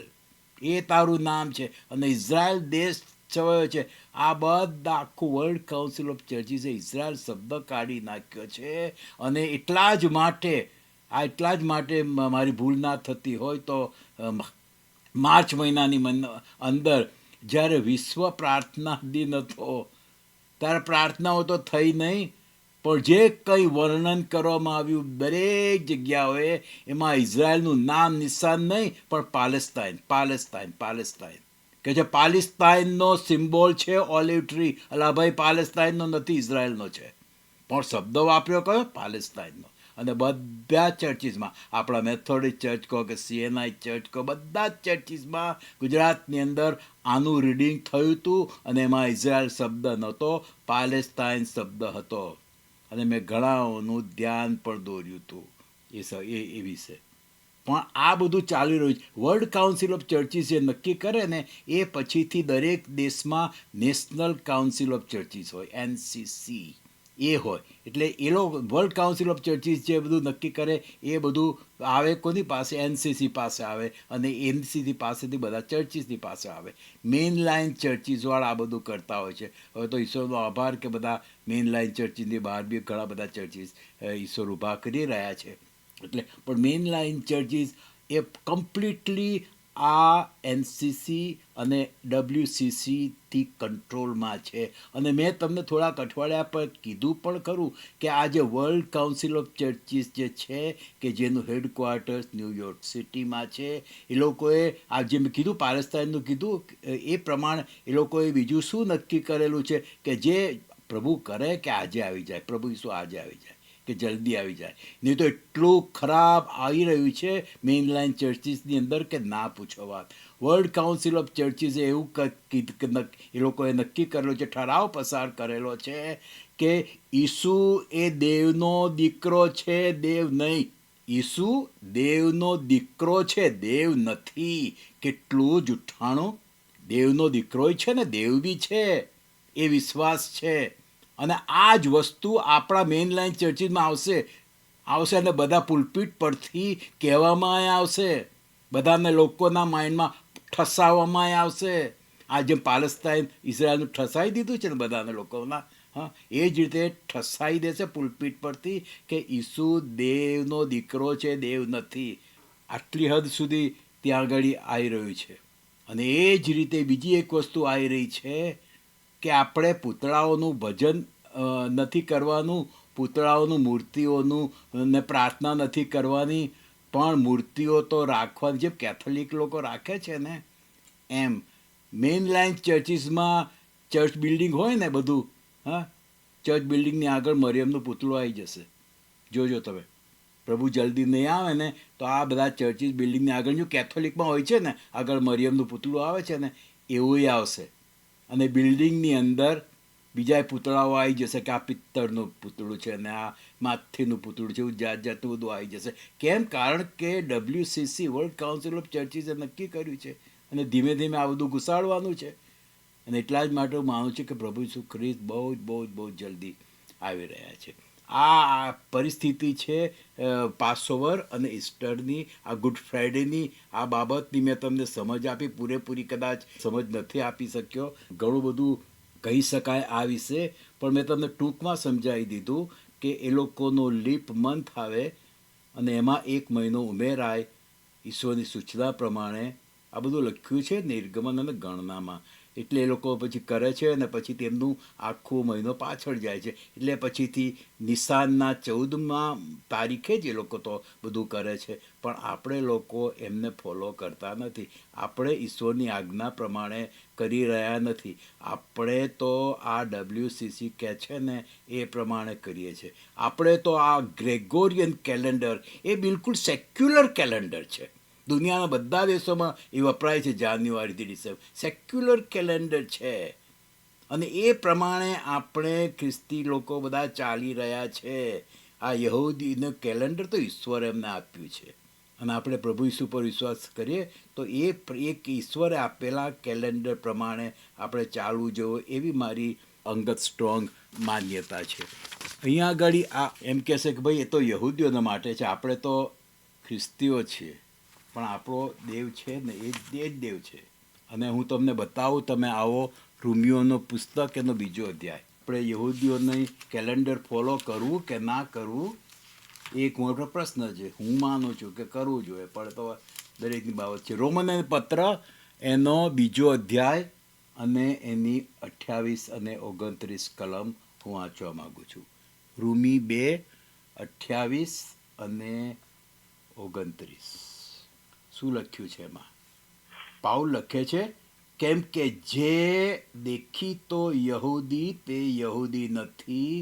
એ તારું નામ છે, અને ઇઝરાયલ દેશ છવાયો છે. આ બધા આખું વર્લ્ડ કાઉન્સિલ ઓફ ચર્ચિસે ઇઝરાયલ શબ્દ કાઢી નાખ્યો છે. અને એટલા જ માટે મારી ભૂલ ના થતી હોય તો માર્ચ મહિનાની અંદર જ્યારે વિશ્વ પ્રાર્થના દિન હતો ત્યારે પ્રાર્થનાઓ તો થઈ નહીં, પણ જે કંઈ વર્ણન કરવામાં આવ્યું દરેક જગ્યાઓએ એમાં ઇઝરાયલનું નામ નિશાન નહીં પણ પાલેસ્તાઇન કે જે પાલેસ્તાઇનનો સિમ્બોલ છે ઓલિવ ટ્રી. અલા ભાઈ, પાલેસ્તાઇનનો નથી, ઇઝરાયલનો છે, પણ શબ્દ વાપર્યો કયો? પાલેસ્તાઇનનો. અને બધા ચર્ચિસમાં, આપણા મેથોડિસ્ટ ચર્ચ કહો કે સીએનઆઈ ચર્ચ કહો, બધા જ ચર્ચિસમાં ગુજરાતની અંદર આનું રીડિંગ થયું હતું અને એમાં ઇઝરાયલ શબ્દ નહોતો, પાલેસ્તાઇન શબ્દ હતો. અને મેં ઘણાઓનું ધ્યાન પણ દોર્યું હતું એ વિશે. પણ આ બધું ચાલી રહ્યું છે. વર્લ્ડ કાઉન્સિલ ઓફ ચર્ચિસ એ નક્કી કરે ને એ પછીથી દરેક દેશમાં નેશનલ કાઉન્સિલ ઓફ ચર્ચિસ હોય, NCC, એ હોય. એટલે એ લોકો વર્લ્ડ કાઉન્સિલ ઓફ ચર્ચિસ જે બધું નક્કી કરે એ બધું આવે કોની પાસે? એનસીસી પાસે આવે, અને એનસીસી પાસેથી બધા ચર્ચિસની પાસે આવે. મેઇન લાઇન ચર્ચિસવાળા આ બધું કરતા હોય છે. હવે તો ઈશ્વરનો આભાર કે બધા મેઇન લાઇન ચર્ચિસની બહાર બી ઘણા બધા ચર્ચિસ ઈશ્વર ઊભા કરી રહ્યા છે. એટલે પણ મેઇન લાઇન ચર્ચિસ એ કમ્પ્લીટલી આ એનસીસી અને ડબ્લ્યુસીસીથી કંટ્રોલમાં છે. અને મેં તમને થોડાક અઠવાડિયા પર કીધું પણ ખરું કે આ જે વર્લ્ડ કાઉન્સિલ ઓફ ચર્ચિસ જે છે કે જેનું હેડક્વાર્ટર્સ ન્યૂયોર્ક સિટીમાં છે, એ લોકોએ આ જે મેં કીધું પાલેસ્તાઈનનું કીધું એ પ્રમાણે એ લોકોએ બીજું શું નક્કી કરેલું છે કે જે પ્રભુ કરે કે આજે આવી જાય, પ્રભુ ઈસુ આજે આવી જાય કે જલ્દી આવી જાય. નહીં તો એટલું ખરાબ આવી રહ્યું છે મેઇન લાઇન ચર્ચિસની અંદર કે ના પૂછો વાત. વર્લ્ડ કાઉન્સિલ ઓફ ચર્ચિસે એવું એ લોકોએ નક્કી કરેલો છે, ઠરાવ પસાર કરેલો છે કે ઈસુ એ દેવનો દીકરો છે, દેવ નહીં. ઈસુ દેવનો દીકરો છે, દેવ નથી. કેટલું જુઠ્ઠાણું! દેવનો દીકરો છે ને દેવ બી છે, એ વિશ્વાસ છે. અને આ જ વસ્તુ આપણા મેઇન લાઇન ચર્ચિસમાં આવશે અને બધા પુલપીટ પરથી કહેવામાં આવશે, બધાને લોકોના માઇન્ડમાં ઠસાવવામાં આવશે. આ જેમ પાલેસ્તાઈન ઇઝરાયલનું ઠસાઈ દીધું છે ને બધાને લોકોના, હા, એ જ રીતે ઠસાઈ દેશે પુલપીટ પરથી કે ઈસુ દેવનો દીકરો છે, દેવ નથી. આટલી હદ સુધી ત્યાં આગળ આવી રહ્યું છે. અને એ જ રીતે બીજી એક વસ્તુ આવી રહી છે કે આપણે પૂતળાઓનું ભજન નથી કરવાનું, પૂતળાઓનું મૂર્તિઓનું ને પ્રાર્થના નથી કરવાની, પણ મૂર્તિઓ તો રાખવાની. જેમ કેથોલિક લોકો રાખે છે ને એમ મેઇન લાઇન ચર્ચિસમાં ચર્ચ બિલ્ડિંગ હોય ને બધું, હા, ચર્ચ બિલ્ડિંગની આગળ મરિયમનું પૂતળું આવી જશે. જોજો તમે, પ્રભુ જલ્દી નહીં આવે ને તો આ બધા ચર્ચિસ બિલ્ડિંગની આગળ જો કેથોલિકમાં હોય છે ને આગળ મરિયમનું પૂતળું આવે છે ને એવું આવશે. અને બિલ્ડિંગની અંદર બીજા પૂતળાઓ આવી જશે કે આ પિત્તળનું પૂતળું છે અને આ માથીનું પૂતળું છે, એવું જાત જાતનું બધું આવી જશે. કેમ? કારણ કે ડબ્લ્યુસીસી વર્લ્ડ કાઉન્સિલ ઓફ ચર્ચિસે નક્કી કર્યું છે અને ધીમે ધીમે આ બધું ઘુસાડવાનું છે. અને એટલા જ માટે હું માનું છું કે પ્રભુ ઈસુ ખ્રિસ્ત બહુ જલ્દી આવી રહ્યા છે. આ પરિસ્થિતિ છે પાસઓવર અને ઈસ્ટરની, આ ગુડ ફ્રાઈડેની આ બાબતની મેં તમને સમજ આપી. પૂરેપૂરી કદાચ સમજ નથી આપી શક્યો, ઘણું બધું કહી શકાય આ વિશે, પણ મેં તમને ટૂંકમાં સમજાવી દીધું કે એ લોકોનો લીપ મંથ આવે અને એમાં 1 મહિનો ઉમેરાય ઈશ્વરની સૂચના પ્રમાણે. આ બધું લખ્યું છે નિર્ગમન અને ગણનામાં. એટલે એ લોકો પછી કરે છે અને પછી તેમનું આખો મહિનો પાછળ જાય છે. એટલે પછીથી નિશાનના 14મા તારીખે જ એ લોકો તો બધું કરે છે. પણ આપણે લોકો એમને ફોલો કરતા નથી. આપણે ઈશ્વરની આજ્ઞા પ્રમાણે કરી રહ્યા નથી. આપણે તો આ ડબ્લ્યુસીસી કહે છે ને એ પ્રમાણે કરીએ છીએ. આપણે તો આ ગ્રેગોરિયન કેલેન્ડર એ બિલકુલ સેક્યુલર કેલેન્ડર છે. દુનિયાના બધા દેશોમાં એ વપરાય છે, જાન્યુઆરીથી ડિસેમ્બર. સેક્યુલર કેલેન્ડર છે અને એ પ્રમાણે આપણે ખ્રિસ્તી લોકો બધા ચાલી રહ્યા છે. આ યહૂદીનું કેલેન્ડર તો ઈશ્વરે એમને આપ્યું છે અને આપણે પ્રભુ ઈસુ પર વિશ્વાસ કરીએ તો એ એક ઈશ્વરે આપેલા કેલેન્ડર પ્રમાણે આપણે ચાલવું જોઈએ, એવી મારી અંગત સ્ટ્રોંગ માન્યતા છે. અહીંયા આગળ આ એમ કહેશે કે ભાઈ એ તો યહૂદીઓના માટે છે, આપણે તો ખ્રિસ્તીઓ છીએ, પણ આપણો દેવ છે ને એ જ દેવ છે. અને હું તમને બતાવું, તમે આવો રોમિયોનો પુસ્તક એનો 2 અધ્યાય. આપણે યહૂદીઓની કેલેન્ડર ફોલો કરવું કે ના કરવું એ એક મોટો પ્રશ્ન છે. હું માનું છું કે કરવું જોઈએ, પણ તો દરેકની બાબત છે. રોમન પત્ર એનો 2 અધ્યાય અને એની 28 અને 29 કલમ હું વાંચવા માગું છું. રૂમી 2:28 અને 29. શું લખ્યું છે એમાં? પાઉલ લખે છે, કેમ કે જે દેખીતો યહૂદી તે યહૂદી નથી,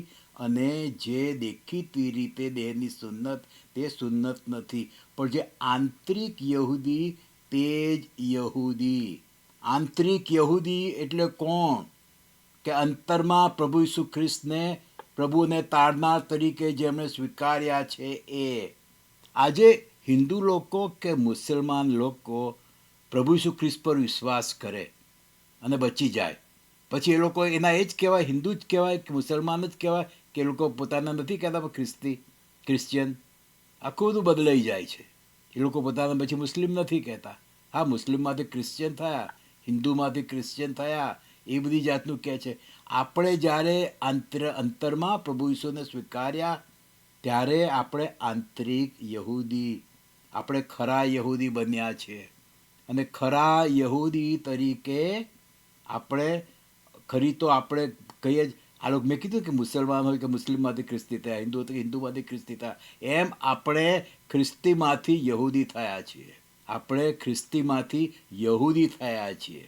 અને જે દેખીતી રીતે દેહની સુન્નત તે સુન્નત નથી, પણ જે આંતરિક યહૂદી તે જ યહૂદી. આંતરિક યહૂદી એટલે કોણ? કે અંતરમાં પ્રભુ ઈસુ ખ્રિસ્તને પ્રભુને તારનાર તરીકે જેમણે સ્વીકાર્યા છે એ. આજે હિન્દુ લોકો કે મુસલમાન લોકો પ્રભુ ઈસુ ખ્રિસ્ત પર વિશ્વાસ કરે અને બચી જાય, પછી એ લોકો એના એ જ કહેવાય, હિન્દુ જ કહેવાય કે મુસલમાન જ કહેવાય? કે એ લોકો પોતાના નથી કહેતા ક્રિશ્ચિયન. આખું બધું બદલાઈ જાય છે. એ લોકો પોતાના પછી મુસ્લિમ નથી કહેતા. હા, મુસ્લિમમાંથી ક્રિશ્ચિયન થયા, હિન્દુમાંથી ક્રિશ્ચિયન થયા, એ બધી જાતનું કહે છે. આપણે જ્યારે અંતરમાં પ્રભુ ઈસુને સ્વીકાર્યા ત્યારે આપણે આંતરિક યહૂદી, આપણે ખરા યહૂદી બન્યા છીએ. અને ખરા યહૂદી તરીકે આપણે ખરી તો આપણે કહીએ જ, આ લોકો મેં કીધું કે મુસલમાન હોય કે મુસ્લિમમાંથી ખ્રિસ્તી થયા, હિન્દુ હોય તો હિન્દુમાંથી ખ્રિસ્તી થયા, એમ આપણે ખ્રિસ્તીમાંથી યહૂદી થયા છીએ. આપણે ખ્રિસ્તીમાંથી યહૂદી થયા છીએ.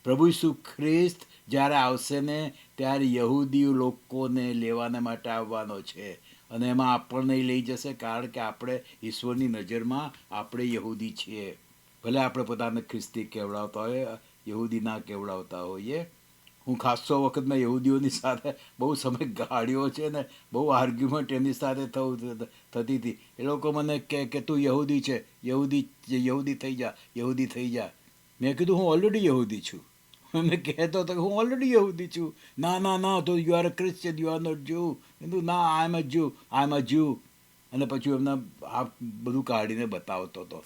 પ્રભુ ઈસુ ખ્રિસ્ત જ્યારે આવશે ને ત્યારે યહૂદી લોકોને લેવાના માટે આવવાનો છે. અને એમાં આપણને લઈ જશે, કારણ કે આપણે ઈશ્વરની નજરમાં આપણે યહૂદી છીએ. ભલે આપણે પોતાને ખ્રિસ્તી કહેવડાવતા હોઈએ, યહૂદી ના કહેવડાવતા હોઈએ. હું ખાસો વખત મેં યહૂદીઓની સાથે બહુ સમય ગાળ્યો છે ને બહુ આર્ગ્યુમેન્ટ એમની સાથે થતી હતી. એ લોકો મને કહે કે તું યહૂદી છે, યહૂદી થઈ જા, યહૂદી થઈ જા. મેં કીધું હું ઓલરેડી યહૂદી છું. મેં કહેતો હતો કે હું ઓલરેડી યહૂદી છું. ના ના ના, તો you are a Christian, you are not Jew. કીધું ના, આઈ એમ અ જ્યુ, આઈ એમ અ જ્યુ. અને પછી એમને આ બધું કાઢીને બતાવતો હતો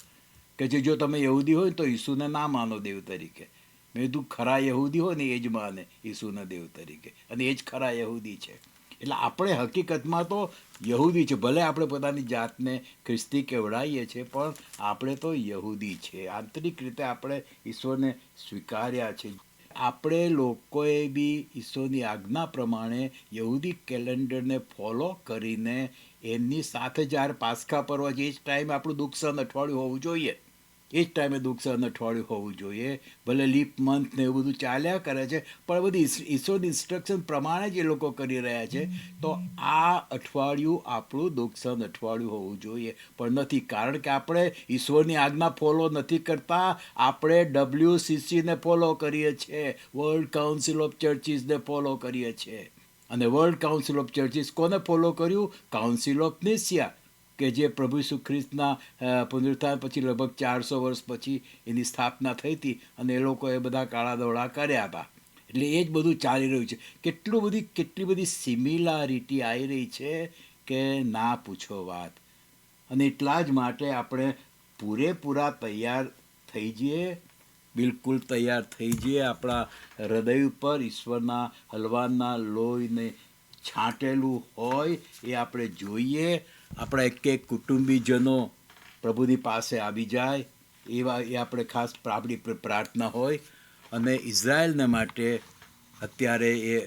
કે જો તમે યહૂદી હોય તો ઈસુને ના માનો દેવ તરીકે. મેં કીધું ખરા યહૂદી હોય ને એ જ માને ઈસુના દેવ તરીકે, અને એ જ ખરા યહૂદી છે. એટલે આપણે હકીકતમાં તો યહૂદી છે. ભલે આપણે પોતાની જાતને ખ્રિસ્તી કહેવડાવીએ છીએ, પણ આપણે તો યહૂદી છે. આંતરિક રીતે આપણે ઈશ્વરને સ્વીકાર્યા છે. આપણે લોકોએ બી ઈશ્વરની આજ્ઞા પ્રમાણે યહૂદી કેલેન્ડરને ફોલો કરીને એમની સાથે જ્યારે પાસ્કા પર્વ છે એ જ ટાઈમે આપણું દુઃખસન અઠવાડિયું હોવું જોઈએ. એ જ ટાઈમે દુઃખસન અઠવાડિયું હોવું જોઈએ. ભલે લીપ મંથ ને એવું બધું ચાલ્યા કરે છે, પણ બધી ઈશ્વરની ઇન્સ્ટ્રક્શન પ્રમાણે જ એ લોકો કરી રહ્યા છે. તો આ અઠવાડિયું આપણું દુઃખસન અઠવાડિયું હોવું જોઈએ, પણ નથી. કારણ કે આપણે ઈશ્વરની આજ્ઞા ફોલો નથી કરતા. આપણે WCCને ફોલો કરીએ છીએ, વર્લ્ડ કાઉન્સિલ ઓફ ચર્ચિસને ફોલો કરીએ છીએ. અને વર્લ્ડ કાઉન્સિલ ઓફ ચર્ચિસ કોને ફોલો કર્યું? કાઉન્સિલ ઓફ નિસિયા, કે જે પ્રભુ ઈસુ ખ્રિસ્તના પુનરુત્થાન પછી લગભગ 400 વર્ષ પછી એની સ્થાપના થઈ હતી, અને એ લોકોએ બધા કાળા દોડા કર્યા હતા. એટલે એ જ બધું ચાલી રહ્યું છે. કેટલી બધી સિમિલારિટી આવી રહી છે કે ના પૂછો વાત. અને એટલા જ માટે આપણે પૂરેપૂરા તૈયાર થઈ જઈએ, બિલકુલ તૈયાર થઈ જઈએ. આપણા હૃદય ઉપર ઈશ્વરના હલવાના લોહીને છાંટેલું હોય એ આપણે જોઈએ. આપણા એક કુટુંબીજનો પ્રભુની પાસે આવી જાય એ આપણે ખાસ આપણી પ્રાર્થના હોય. અને ઇઝરાયલને માટે અત્યારે એ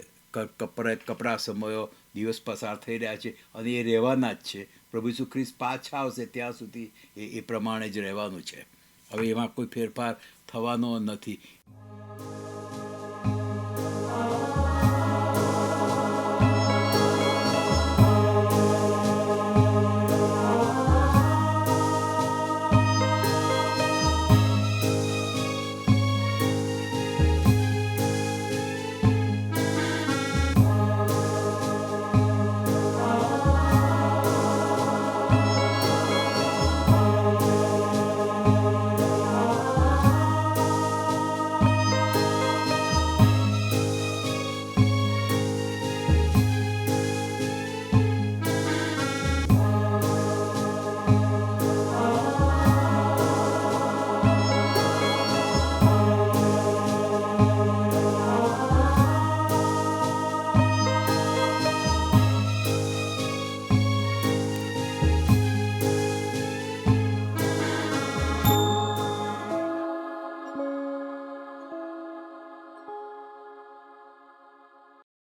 કપરા સમયો દિવસ પસાર થઈ રહ્યા છે, અને એ રહેવાના જ છે. પ્રભુ ઈસુ ખ્રિસ્ત પાછા આવશે ત્યાં સુધી એ પ્રમાણે જ રહેવાનું છે. હવે એમાં કોઈ ફેરફાર થવાનો નથી.